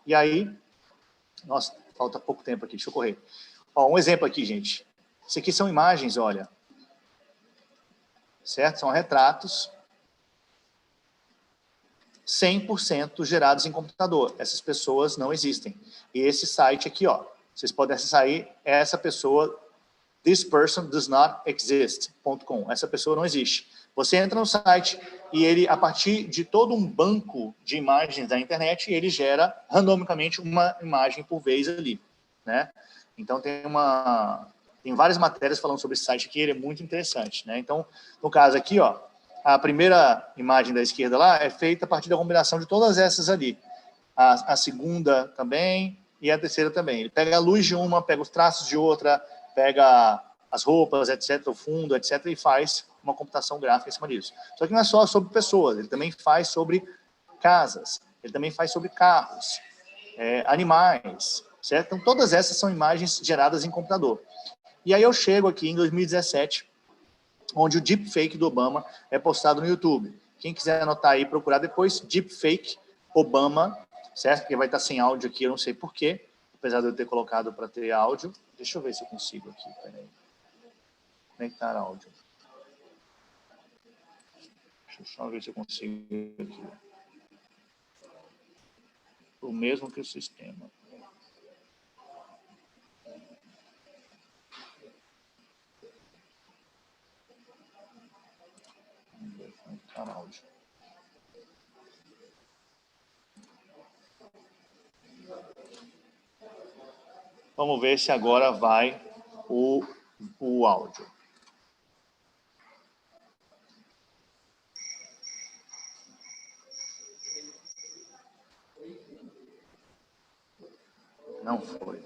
E aí, nossa, falta pouco tempo aqui, deixa eu correr. Ó, um exemplo aqui, gente. Isso aqui são imagens, olha. Certo? São retratos 100% gerados em computador. Essas pessoas não existem. E esse site aqui, ó, vocês podem acessar aí, essa pessoa, thispersondoesnotexist.com. Essa pessoa não existe. Você entra no site e ele, a partir de todo um banco de imagens da internet, ele gera randomicamente uma imagem por vez ali, né? Então tem várias matérias falando sobre esse site aqui, ele é muito interessante, né? Então, no caso aqui, ó, a primeira imagem da esquerda lá é feita a partir da combinação de todas essas ali. A segunda também e a terceira também. Ele pega a luz de uma, pega os traços de outra, pega as roupas, etc., o fundo, etc., e faz uma computação gráfica em cima disso. Só que não é só sobre pessoas, ele também faz sobre casas, ele também faz sobre carros, animais, certo? Então, todas essas são imagens geradas em computador. E aí eu chego aqui em 2017, onde o deepfake do Obama é postado no YouTube. Quem quiser anotar aí, procurar depois, deepfake Obama, certo? Porque vai estar sem áudio aqui, eu não sei porquê, apesar de eu ter colocado para ter áudio. Deixa eu ver se eu consigo aqui, peraí. Conectar áudio. Deixa eu só ver se eu consigo aqui. O mesmo que o sistema. Conectar áudio. Vamos ver se agora vai o áudio. Não foi.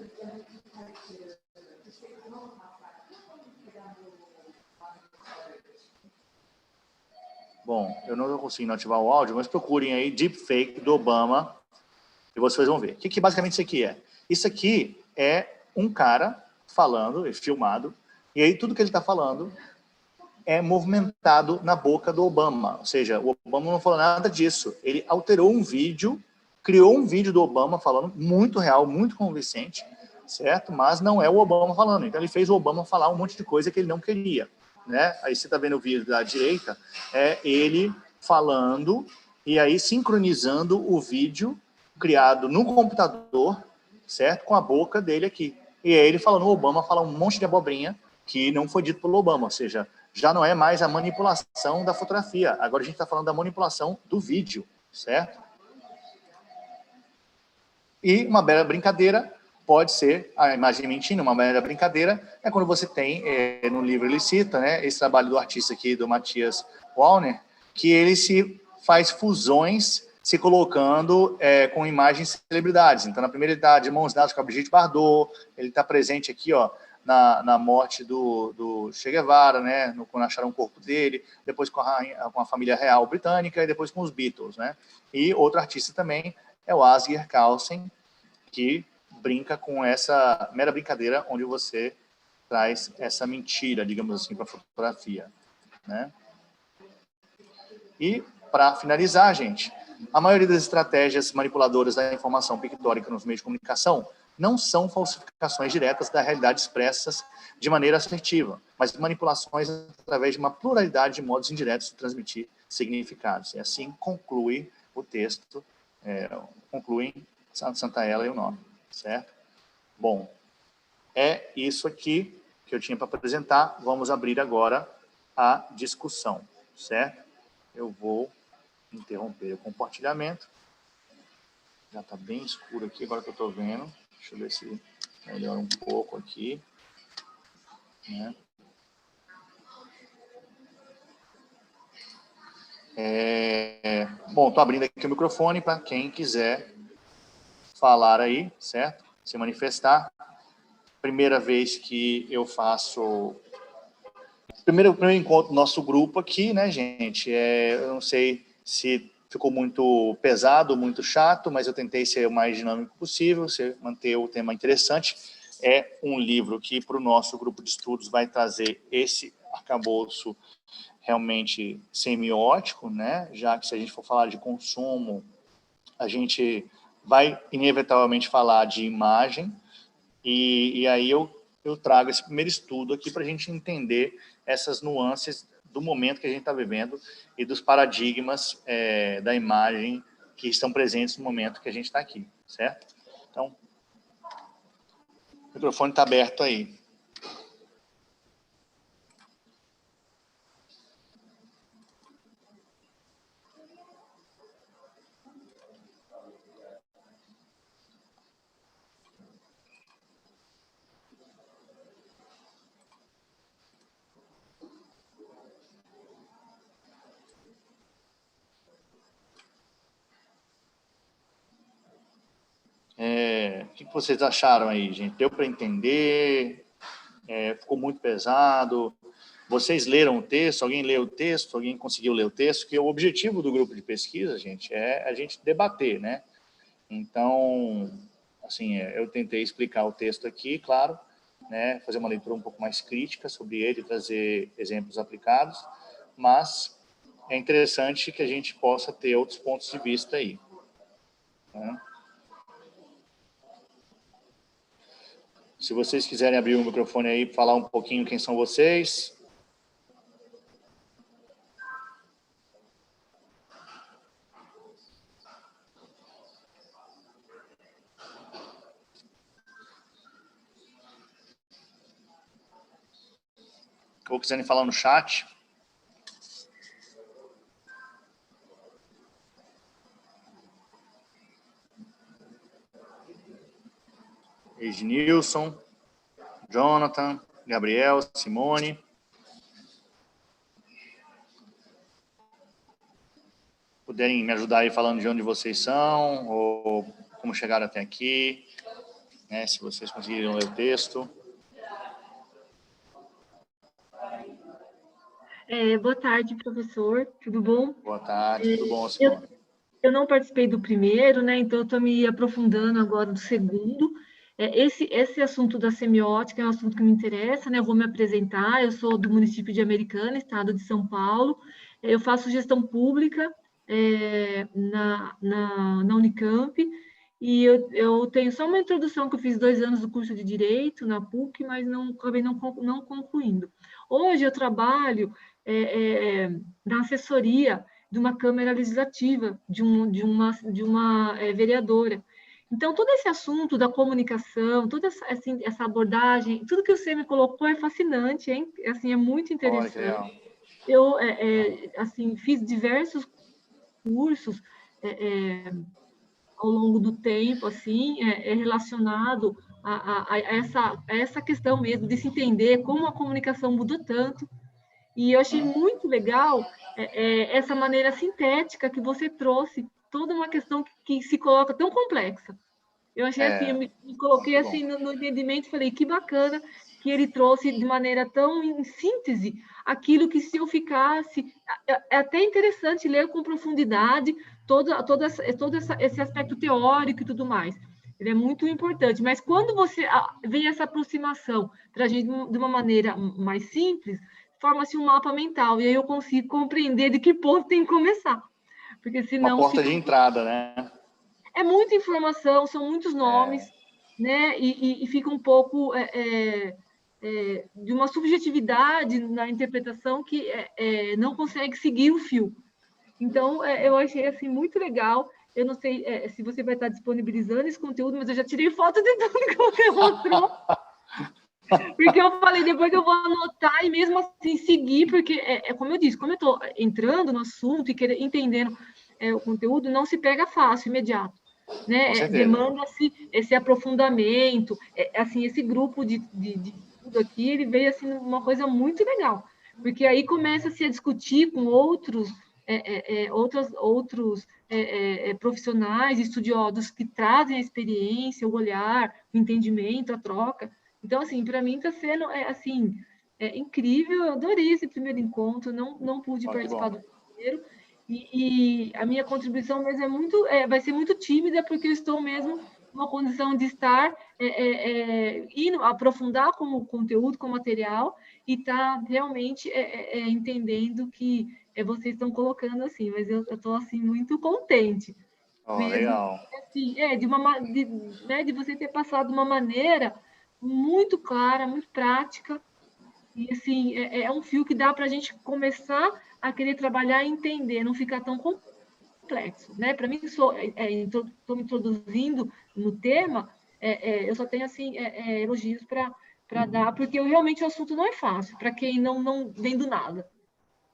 Bom, eu não estou conseguindo ativar o áudio, mas procurem aí deepfake do Obama e vocês vão ver. O que basicamente isso aqui é? Isso aqui é um cara falando, filmado, e aí tudo que ele está falando é movimentado na boca do Obama. Ou seja, o Obama não falou nada disso. Ele alterou um vídeo, criou um vídeo do Obama falando, muito real, muito convincente, certo? Mas não é o Obama falando. Então ele fez o Obama falar um monte de coisa que ele não queria, né? Aí você está vendo o vídeo da direita, é ele falando e aí sincronizando o vídeo criado no computador, certo? Com a boca dele aqui. E aí ele falando, o Obama fala um monte de abobrinha que não foi dito pelo Obama, ou seja, já não é mais a manipulação da fotografia. Agora a gente está falando da manipulação do vídeo, certo? E uma mera brincadeira pode ser a imagem mentindo. Uma mera brincadeira é quando você tem, no livro ele cita, né, esse trabalho do artista aqui, do Matthias Wallner, que ele se faz fusões se colocando com imagens de celebridades. Então, na primeira ele está de mãos dadas com a Brigitte Bardot, ele está presente aqui, ó, na morte do Che Guevara, né, quando acharam o corpo dele, depois com a família real britânica e depois com os Beatles, né. E outro artista também é o Asger Carlsen, que brinca com essa mera brincadeira onde você traz essa mentira, digamos assim, para a fotografia, né. E, para finalizar, gente, a maioria das estratégias manipuladoras da informação pictórica nos meios de comunicação não são falsificações diretas da realidade expressas de maneira assertiva, mas manipulações através de uma pluralidade de modos indiretos de transmitir significados. E assim conclui o texto, concluem Santaella e o nome, certo? Bom, é isso aqui que eu tinha para apresentar. Vamos abrir agora a discussão, certo? Eu vou interromper o compartilhamento. Já está bem escuro aqui, agora que eu estou vendo. Deixa eu ver se melhora um pouco aqui, né? Bom, estou abrindo aqui o microfone para quem quiser falar aí, certo? Se manifestar. Primeira vez que eu faço... Primeiro encontro do nosso grupo aqui, né, gente? Eu não sei se ficou muito pesado, muito chato, mas eu tentei ser o mais dinâmico possível, manter o tema interessante. É um livro que, para o nosso grupo de estudos, vai trazer esse arcabouço realmente semiótico, né? Já que se a gente for falar de consumo, a gente vai inevitavelmente falar de imagem, e aí eu trago esse primeiro estudo aqui para a gente entender essas nuances do momento que a gente está vivendo e dos paradigmas da imagem que estão presentes no momento que a gente está aqui, certo? Então, o microfone está aberto aí. O que vocês acharam aí, gente? Deu para entender? Ficou muito pesado? Vocês leram o texto? Alguém leu o texto? Alguém conseguiu ler o texto? Que o objetivo do grupo de pesquisa, gente, é a gente debater, né? Então, assim, eu tentei explicar o texto aqui, claro, né? Fazer uma leitura um pouco mais crítica sobre ele, trazer exemplos aplicados, mas é interessante que a gente possa ter outros pontos de vista aí, né? Se vocês quiserem abrir o microfone aí para falar um pouquinho quem são vocês. Ou quiserem falar no chat. Ednilson, Jonathan, Gabriel, Simone. Puderem me ajudar aí falando de onde vocês são, ou como chegaram até aqui, né, se vocês conseguiram ler o texto. Boa tarde, professor, tudo bom? Boa tarde, tudo bom, Simone? Eu não participei do primeiro, né, então eu estou me aprofundando agora do segundo. Esse assunto da semiótica é um assunto que me interessa, né, eu vou me apresentar, eu sou do município de Americana, estado de São Paulo, eu faço gestão pública na Unicamp, e eu tenho só uma introdução, que eu fiz 2 anos do curso de Direito na PUC, mas acabei não concluindo. Hoje eu trabalho na assessoria de uma Câmara Legislativa, de uma vereadora. Então, todo esse assunto da comunicação, toda essa abordagem, tudo que você me colocou é fascinante, hein? Assim, é muito interessante. Eu assim, fiz diversos cursos ao longo do tempo, assim, relacionado a essa questão mesmo de se entender como a comunicação mudou tanto. E eu achei muito legal essa maneira sintética que você trouxe, toda uma questão que se coloca tão complexa. Eu achei assim, eu me coloquei assim no entendimento e falei, que bacana que ele trouxe de maneira tão em síntese aquilo que, se eu ficasse, é até interessante ler com profundidade todo esse aspecto teórico e tudo mais. Ele é muito importante, mas quando você vem essa aproximação para a gente de uma maneira mais simples, forma-se um mapa mental, e aí eu consigo compreender de que ponto tem que começar. Porque senão... Uma porta de entrada, né? É muita informação, são muitos nomes, né? E fica um pouco de uma subjetividade na interpretação que não consegue seguir o fio. Então, eu achei assim, muito legal. Eu não sei se você vai estar disponibilizando esse conteúdo, mas eu já tirei foto de tudo que você mostrou. Porque eu falei, depois eu vou anotar e mesmo assim seguir, porque, como eu disse, como eu estou entrando no assunto e entendendo o conteúdo, não se pega fácil, imediato. Né? Demanda-se esse aprofundamento, assim, esse grupo de tudo aqui, ele veio assim uma coisa muito legal, porque aí começa-se a discutir com outros profissionais, estudiosos que trazem a experiência, o olhar, o entendimento, a troca. Então, assim, para mim está sendo assim, incrível, eu adorei esse primeiro encontro, não pude participar do primeiro, e a minha contribuição mesmo vai ser muito tímida, porque eu estou mesmo numa condição de estar indo aprofundar como conteúdo, como material, e estar realmente entendendo que vocês estão colocando assim, mas eu estou assim muito contente. Legal. Assim, de você ter passado de uma maneira muito clara, muito prática, e assim, é um fio que dá para a gente começar a querer trabalhar e entender, não ficar tão complexo, né? Para mim, estou me introduzindo no tema, eu só tenho assim elogios para dar, porque realmente o assunto não é fácil para quem não vem do nada.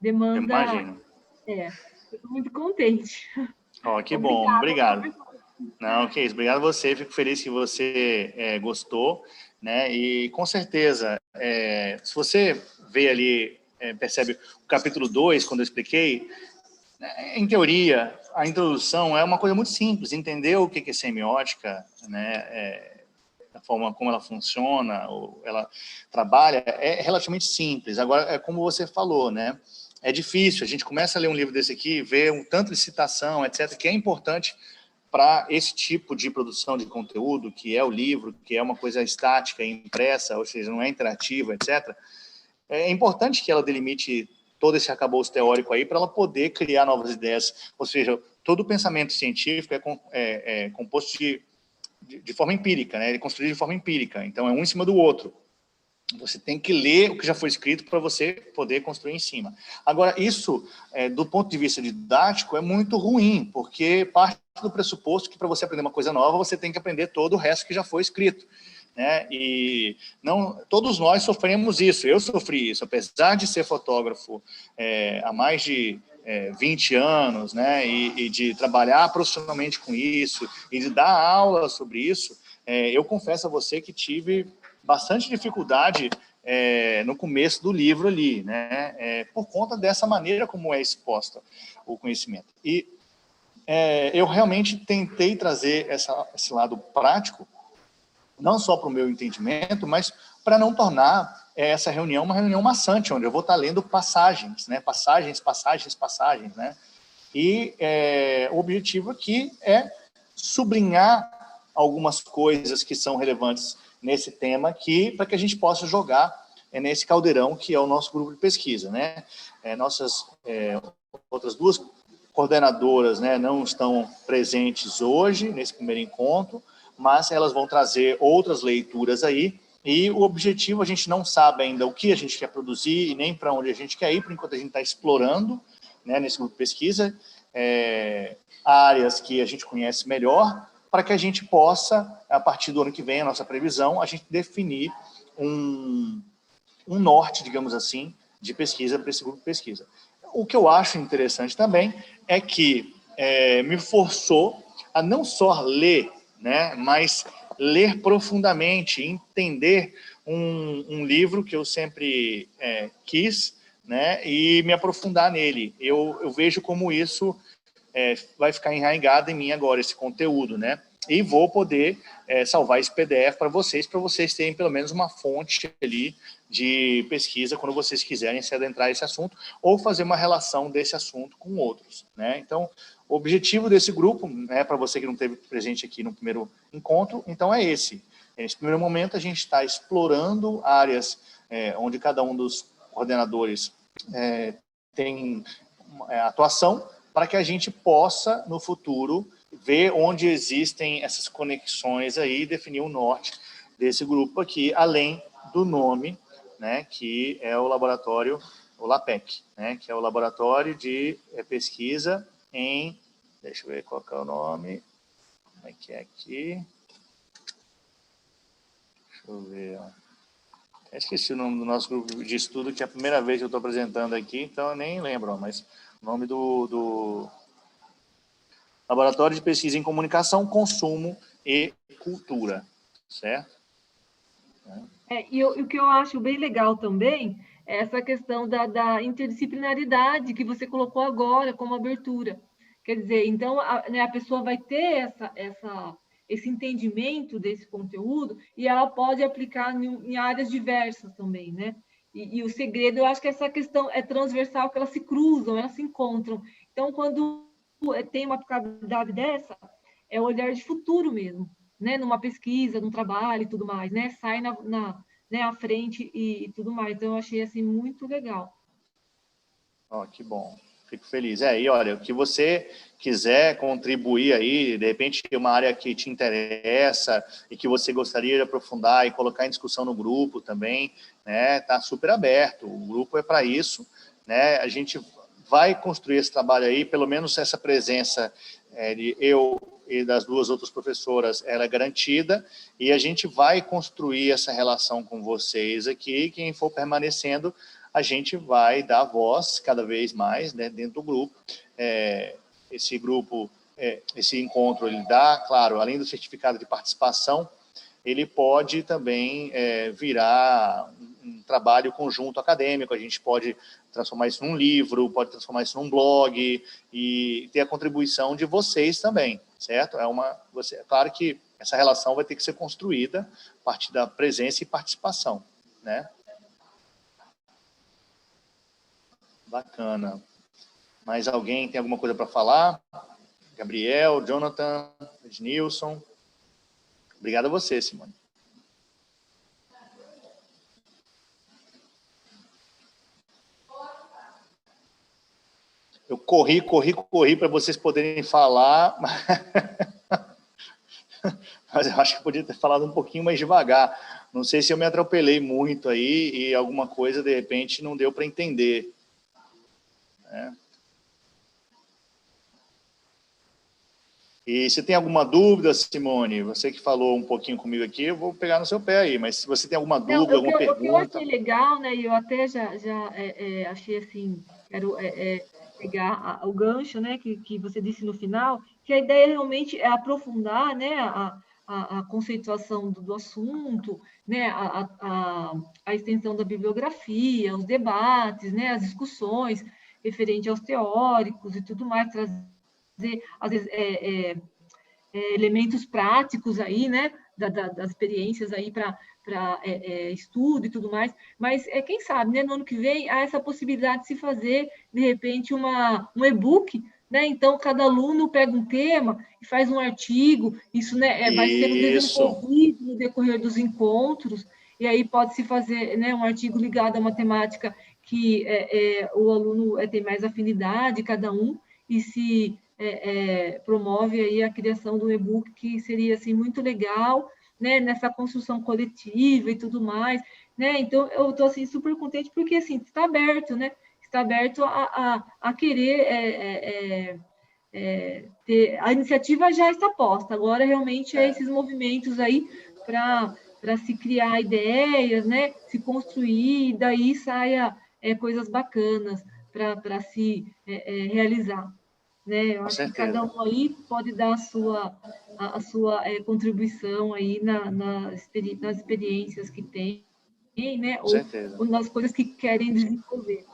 Demanda. Imagino. Estou muito contente. Que bom, obrigado. Não, que isso, obrigado a você, fico feliz que você gostou, né? E com certeza, se você vê ali, percebe o capítulo 2, quando eu expliquei, em teoria, a introdução é uma coisa muito simples, entender o que é semiótica, né? A forma como ela funciona, ou ela trabalha, é relativamente simples. Agora, é como você falou, né? É difícil, a gente começa a ler um livro desse aqui, vê um tanto de citação, etc., que é importante para esse tipo de produção de conteúdo, que é o livro, que é uma coisa estática, impressa, ou seja, não é interativa, etc., é importante que ela delimite todo esse arcabouço teórico aí para ela poder criar novas ideias. Ou seja, todo o pensamento científico é composto de forma empírica, né? Ele é construído de forma empírica, então é um em cima do outro. Você tem que ler o que já foi escrito para você poder construir em cima. Agora, isso, do ponto de vista didático, é muito ruim, porque parte do pressuposto que para você aprender uma coisa nova, você tem que aprender todo o resto que já foi escrito. Né? E todos nós sofremos isso, eu sofri isso, apesar de ser fotógrafo há mais de 20 anos, né? E de trabalhar profissionalmente com isso, e de dar aula sobre isso, Eu confesso a você que tive bastante dificuldade no começo do livro ali, né? Por conta dessa maneira como é exposta o conhecimento. E eu realmente tentei trazer esse lado prático, não só para o meu entendimento, mas para não tornar essa reunião uma reunião maçante, onde eu vou estar lendo passagens, né? Passagens, né? E o objetivo aqui é sublinhar algumas coisas que são relevantes nesse tema aqui, para que a gente possa jogar nesse caldeirão que é o nosso grupo de pesquisa, né? Nossas outras duas coordenadoras, né, não estão presentes hoje nesse primeiro encontro, mas elas vão trazer outras leituras aí, e o objetivo, a gente não sabe ainda o que a gente quer produzir e nem para onde a gente quer ir, por enquanto a gente está explorando, né, nesse grupo de pesquisa, áreas que a gente conhece melhor, para que a gente possa, a partir do ano que vem, a nossa previsão, a gente definir um norte, digamos assim, de pesquisa para esse grupo de pesquisa. O que eu acho interessante também é que me forçou a não só ler, né, mas ler profundamente, entender um livro que eu sempre quis, né, e me aprofundar nele. Eu vejo como isso vai ficar enraizado em mim agora, esse conteúdo, né? E vou poder salvar esse PDF para vocês terem pelo menos uma fonte ali de pesquisa quando vocês quiserem se adentrar a esse assunto ou fazer uma relação desse assunto com outros, né? Então, o objetivo desse grupo, né, para você que não esteve presente aqui no primeiro encontro, então é esse. Nesse primeiro momento, a gente está explorando áreas onde cada um dos coordenadores tem atuação, para que a gente possa, no futuro, ver onde existem essas conexões aí e definir o norte desse grupo aqui, além do nome, né, que é o laboratório, o LAPEC, né, que é o Laboratório de Pesquisa em... Deixa eu ver qual que é o nome. Como é que é aqui? Deixa eu ver. Eu esqueci o nome do nosso grupo de estudo, que é a primeira vez que eu estou apresentando aqui, então eu nem lembro, mas o nome do Laboratório de Pesquisa em Comunicação, Consumo e Cultura, certo? E o que eu acho bem legal também é essa questão da interdisciplinaridade que você colocou agora como abertura. Quer dizer, então, a pessoa vai ter esse entendimento desse conteúdo e ela pode aplicar em áreas diversas também, né? E o segredo, eu acho que essa questão é transversal, que elas se cruzam, elas se encontram. Então, quando tem uma aplicabilidade dessa, é o olhar de futuro mesmo, né? Numa pesquisa, num trabalho e tudo mais, né? Sai né, à frente e tudo mais. Então, eu achei assim muito legal. Que bom. Fico feliz. E olha, o que você quiser contribuir aí, de repente uma área que te interessa e que você gostaria de aprofundar e colocar em discussão no grupo também, né? Tá super aberto. O grupo é para isso, né? A gente vai construir esse trabalho aí, pelo menos essa presença de eu e das duas outras professoras, ela é garantida, e a gente vai construir essa relação com vocês aqui. Quem for permanecendo, a gente vai dar voz cada vez mais, né, dentro do grupo. Esse grupo, esse encontro, ele dá, claro, além do certificado de participação, ele pode também virar um trabalho conjunto acadêmico. A gente pode transformar isso num livro, pode transformar isso num blog e ter a contribuição de vocês também, certo? Claro que essa relação vai ter que ser construída a partir da presença e participação, né? Bacana. Mais alguém tem alguma coisa para falar? Gabriel, Jonathan, Ednilson. Obrigado a você, Simone. Eu corri para vocês poderem falar, mas eu acho que eu podia ter falado um pouquinho mais devagar. Não sei se eu me atropelei muito aí e alguma coisa, de repente, não deu para entender. E se tem alguma dúvida, Simone, você que falou um pouquinho comigo aqui, eu vou pegar no seu pé aí, mas se você tem alguma dúvida, alguma pergunta... O que eu achei legal, né, e eu até já achei assim, quero pegar o gancho, né, que você disse no final, que a ideia realmente é aprofundar, né, a conceituação do assunto, né, a extensão da bibliografia, os debates, né, as discussões referente aos teóricos e tudo mais, trazer, às vezes, elementos práticos aí, né, das experiências aí para estudo e tudo mais, mas quem sabe, né, no ano que vem há essa possibilidade de se fazer, de repente, um e-book, né? Então, cada aluno pega um tema e faz um artigo, isso, né, vai sendo Isso. desenvolvido no decorrer dos encontros, e aí pode-se fazer, né, um artigo ligado à matemática que o aluno tem mais afinidade, cada um, e se promove aí a criação do e-book, que seria assim, muito legal, né, nessa construção coletiva e tudo mais, né? Então, eu estou assim, super contente, porque assim, está aberto, né? Está aberto a querer ter... A iniciativa já está posta, agora realmente esses movimentos aí para se criar ideias, né? Se construir, e daí saia coisas bacanas para se realizar. Né? Eu Com acho que cada certeza. um aí pode dar a sua contribuição aí nas experiências que tem, né? Com certeza. Ou nas coisas que querem desenvolver.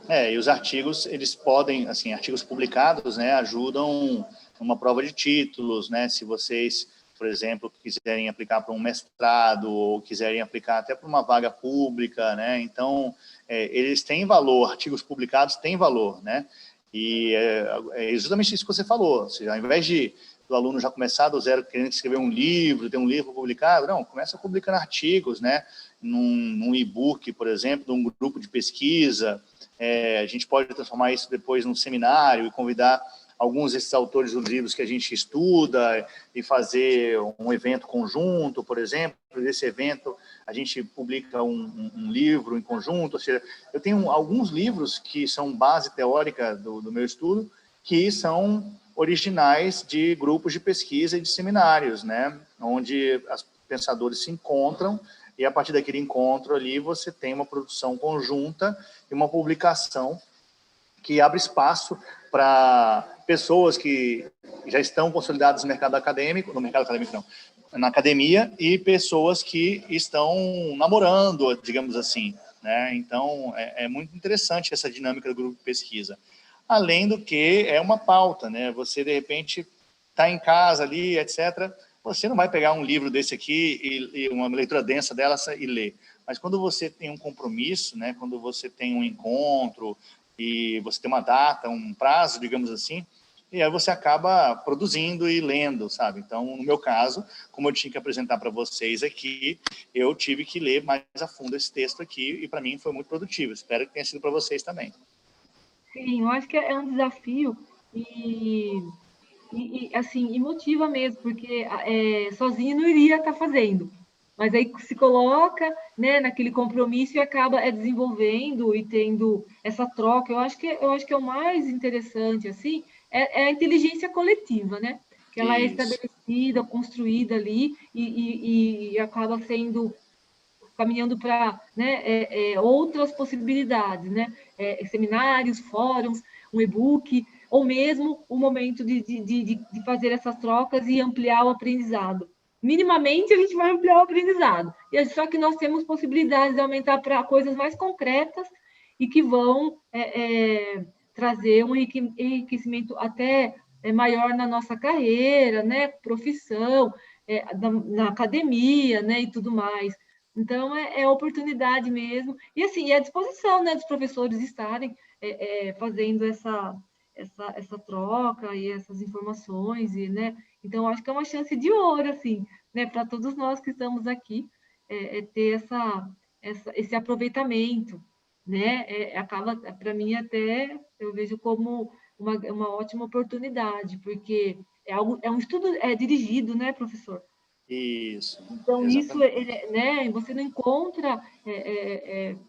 E os artigos, eles podem, assim, artigos publicados, né, ajudam numa prova de títulos, né, se vocês, por exemplo, quiserem aplicar para um mestrado ou quiserem aplicar até para uma vaga pública, né, então, eles têm valor, artigos publicados têm valor, né, e é justamente isso que você falou, ou seja, ao invés do aluno já começar do zero querendo escrever um livro, ter um livro publicado, não, começa publicando artigos, né, num e-book, por exemplo, num grupo de pesquisa. A gente pode transformar isso depois num seminário e convidar alguns desses autores dos livros que a gente estuda e fazer um evento conjunto, por exemplo. Nesse evento, a gente publica um livro em conjunto. Ou seja, eu tenho alguns livros que são base teórica do meu estudo, que são originais de grupos de pesquisa e de seminários, né? Onde os pensadores se encontram e a partir daquele encontro ali você tem uma produção conjunta e uma publicação que abre espaço para pessoas que já estão consolidadas no mercado acadêmico não, na academia, e pessoas que estão namorando, digamos assim, né? Então, é muito interessante essa dinâmica do grupo de pesquisa. Além do que é uma pauta, né? Você, de repente, está em casa ali, etc., você não vai pegar um livro desse aqui e uma leitura densa dela e ler. Mas quando você tem um compromisso, né, quando você tem um encontro e você tem uma data, um prazo, digamos assim, e aí você acaba produzindo e lendo, sabe? Então, no meu caso, como eu tinha que apresentar para vocês aqui, eu tive que ler mais a fundo esse texto aqui e para mim foi muito produtivo. Espero que tenha sido para vocês também. Sim, eu acho que é um desafio assim, e motiva mesmo, porque sozinho não iria estar fazendo. Mas aí se coloca, né, naquele compromisso e acaba desenvolvendo e tendo essa troca. Eu acho que é o mais interessante, assim, a inteligência coletiva, né? Que ela é Isso. estabelecida, construída ali e acaba sendo caminhando para, né, outras possibilidades, né? Seminários, fóruns, um e-book, ou mesmo o momento de fazer essas trocas e ampliar o aprendizado. Minimamente, a gente vai ampliar o aprendizado. Só que nós temos possibilidades de aumentar para coisas mais concretas e que vão trazer um enriquecimento até maior na nossa carreira, né, profissão, na academia, né, e tudo mais. Então, oportunidade mesmo. E, assim, é a disposição, né, dos professores estarem fazendo essa troca e essas informações, e, né? Então, acho que é uma chance de ouro, assim, né, para todos nós que estamos aqui, ter esse aproveitamento, né? Acaba, para mim, até, eu vejo como uma ótima oportunidade, porque é um estudo dirigido, né, professor? Isso, Então, isso, exatamente. né, você não encontra,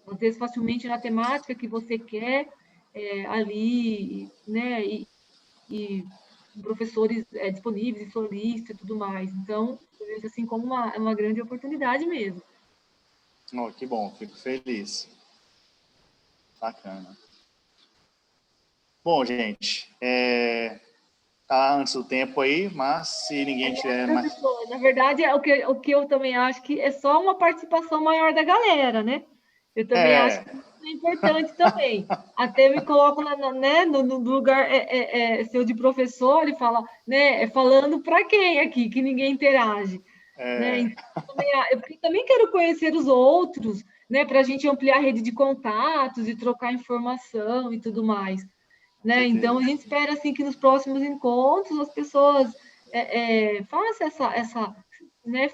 às vezes, facilmente na temática que você quer ali, né, e professores disponíveis e solistas e tudo mais. Então, eu vejo assim como uma grande oportunidade mesmo. Oh, que bom, fico feliz. Bacana. Bom, gente, tá antes do tempo aí, mas se ninguém tiver mais... Professor, na verdade, o que eu também acho que é só uma participação maior da galera, né? Eu também acho que isso é importante também. Até me coloco né, no lugar seu de professor e fala, né, falando para quem aqui, que ninguém interage. Né? Então, eu também quero conhecer os outros, né, para a gente ampliar a rede de contatos e trocar informação e tudo mais. Né? Então, a gente espera assim, que nos próximos encontros as pessoas façam né,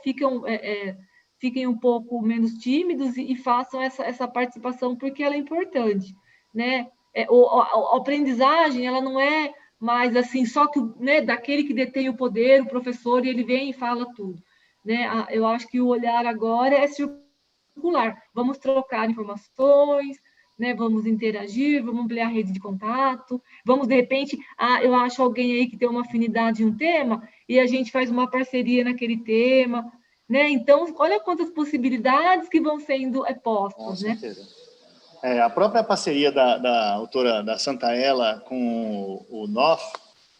fiquem um pouco menos tímidos e façam essa participação, porque ela é importante. Né? A aprendizagem ela não é mais assim, só que né, daquele que detém o poder, o professor, e ele vem e fala tudo. Né? Eu acho que o olhar agora é circular. Vamos trocar informações, né? Vamos interagir, vamos ampliar a rede de contato, vamos, de repente, eu acho alguém aí que tem uma afinidade em um tema e a gente faz uma parceria naquele tema, né? Então, olha quantas possibilidades que vão sendo postas, Com né? certeza. A própria parceria da autora da Santaella com o Knopf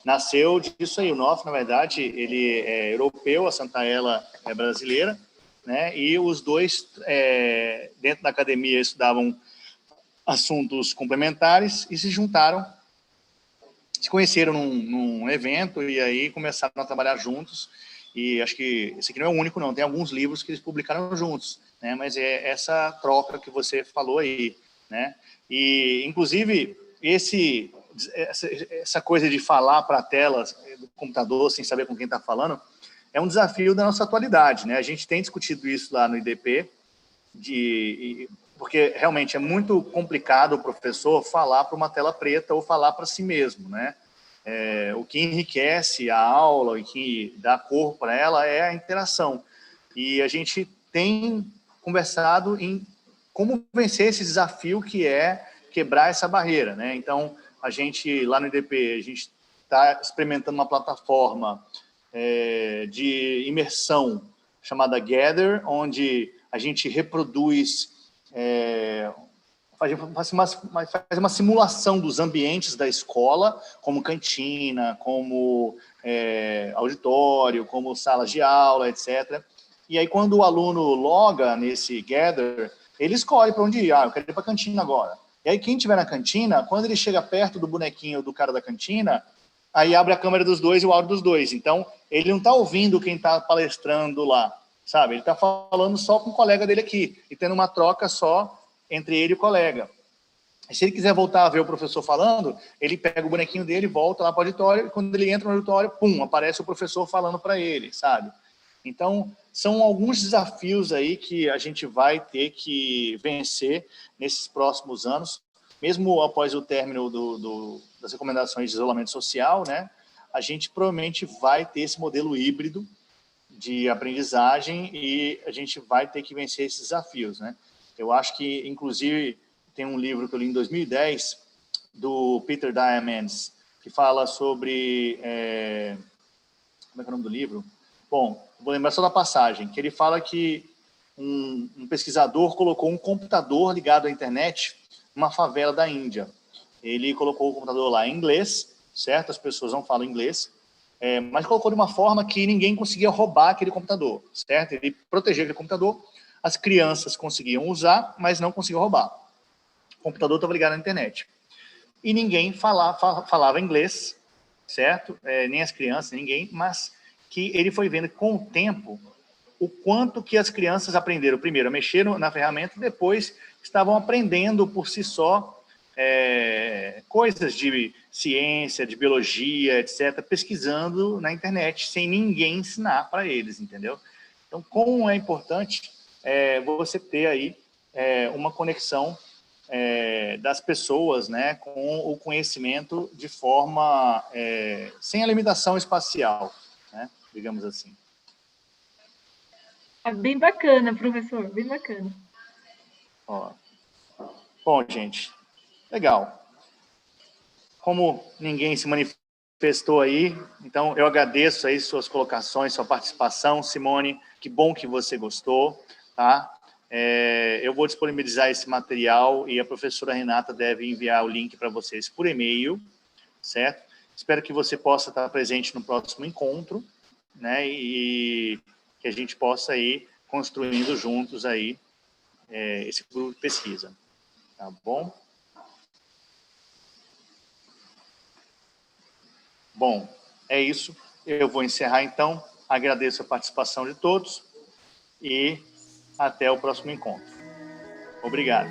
nasceu disso aí. O Knopf, na verdade, ele é europeu, a Santaella é brasileira, né? E os dois, dentro da academia, estudavam assuntos complementares e se juntaram, se conheceram num evento e aí começaram a trabalhar juntos. E acho que esse aqui não é o único, não. Tem alguns livros que eles publicaram juntos, né? Mas é essa troca que você falou aí, né? E, inclusive, essa coisa de falar para a tela do computador sem saber com quem está falando é um desafio da nossa atualidade, né? A gente tem discutido isso lá no IDP, porque realmente é muito complicado o professor falar para uma tela preta ou falar para si mesmo, né? O que enriquece a aula e que dá cor para ela é a interação. E a gente tem conversado em como vencer esse desafio que é quebrar essa barreira, né? Então, a gente, lá no IDP, a gente está experimentando uma plataforma de imersão chamada Gather, onde a gente reproduz, faz uma simulação dos ambientes da escola, como cantina, como auditório, como salas de aula, etc. E aí, quando o aluno loga nesse Gather, ele escolhe para onde ir. Eu quero ir para a cantina agora. E aí, quem estiver na cantina, quando ele chega perto do bonequinho do cara da cantina, aí abre a câmera dos dois e o áudio dos dois. Então, ele não está ouvindo quem está palestrando lá, sabe? Ele está falando só com o colega dele aqui e tendo uma troca só entre ele e o colega. E se ele quiser voltar a ver o professor falando, ele pega o bonequinho dele, volta lá para o auditório, e quando ele entra no auditório, pum, aparece o professor falando para ele, sabe? Então, são alguns desafios aí que a gente vai ter que vencer nesses próximos anos, mesmo após o término das recomendações de isolamento social, né? A gente provavelmente vai ter esse modelo híbrido de aprendizagem e a gente vai ter que vencer esses desafios, né? Eu acho que, inclusive, tem um livro que eu li em 2010, do Peter Diamandis, que fala sobre... como é que é o nome do livro? Bom, vou lembrar só da passagem, que ele fala que um pesquisador colocou um computador ligado à internet numa favela da Índia. Ele colocou o computador lá em inglês, certo? As pessoas não falam inglês, mas colocou de uma forma que ninguém conseguia roubar aquele computador, certo? Ele protegeu aquele computador, as crianças conseguiam usar, mas não conseguiam roubar. O computador estava ligado à internet. E ninguém falava inglês, certo? Nem as crianças, ninguém, mas que ele foi vendo com o tempo o quanto que as crianças aprenderam, primeiro, a mexer na ferramenta, e depois estavam aprendendo por si só coisas de ciência, de biologia, etc., pesquisando na internet, sem ninguém ensinar para eles, entendeu? Então, como é importante você ter aí uma conexão das pessoas, né, com o conhecimento de forma sem a limitação espacial, né, digamos assim. Bem bacana, professor, bem bacana. Bom, gente, legal. Como ninguém se manifestou aí, então eu agradeço aí suas colocações, sua participação, Simone, que bom que você gostou, tá? Eu vou disponibilizar esse material e a professora Renata deve enviar o link para vocês por e-mail, certo? Espero que você possa estar presente no próximo encontro, né? E que a gente possa ir construindo juntos aí esse grupo de pesquisa. Tá bom? Bom, é isso. Eu vou encerrar, então. Agradeço a participação de todos e até o próximo encontro. Obrigado.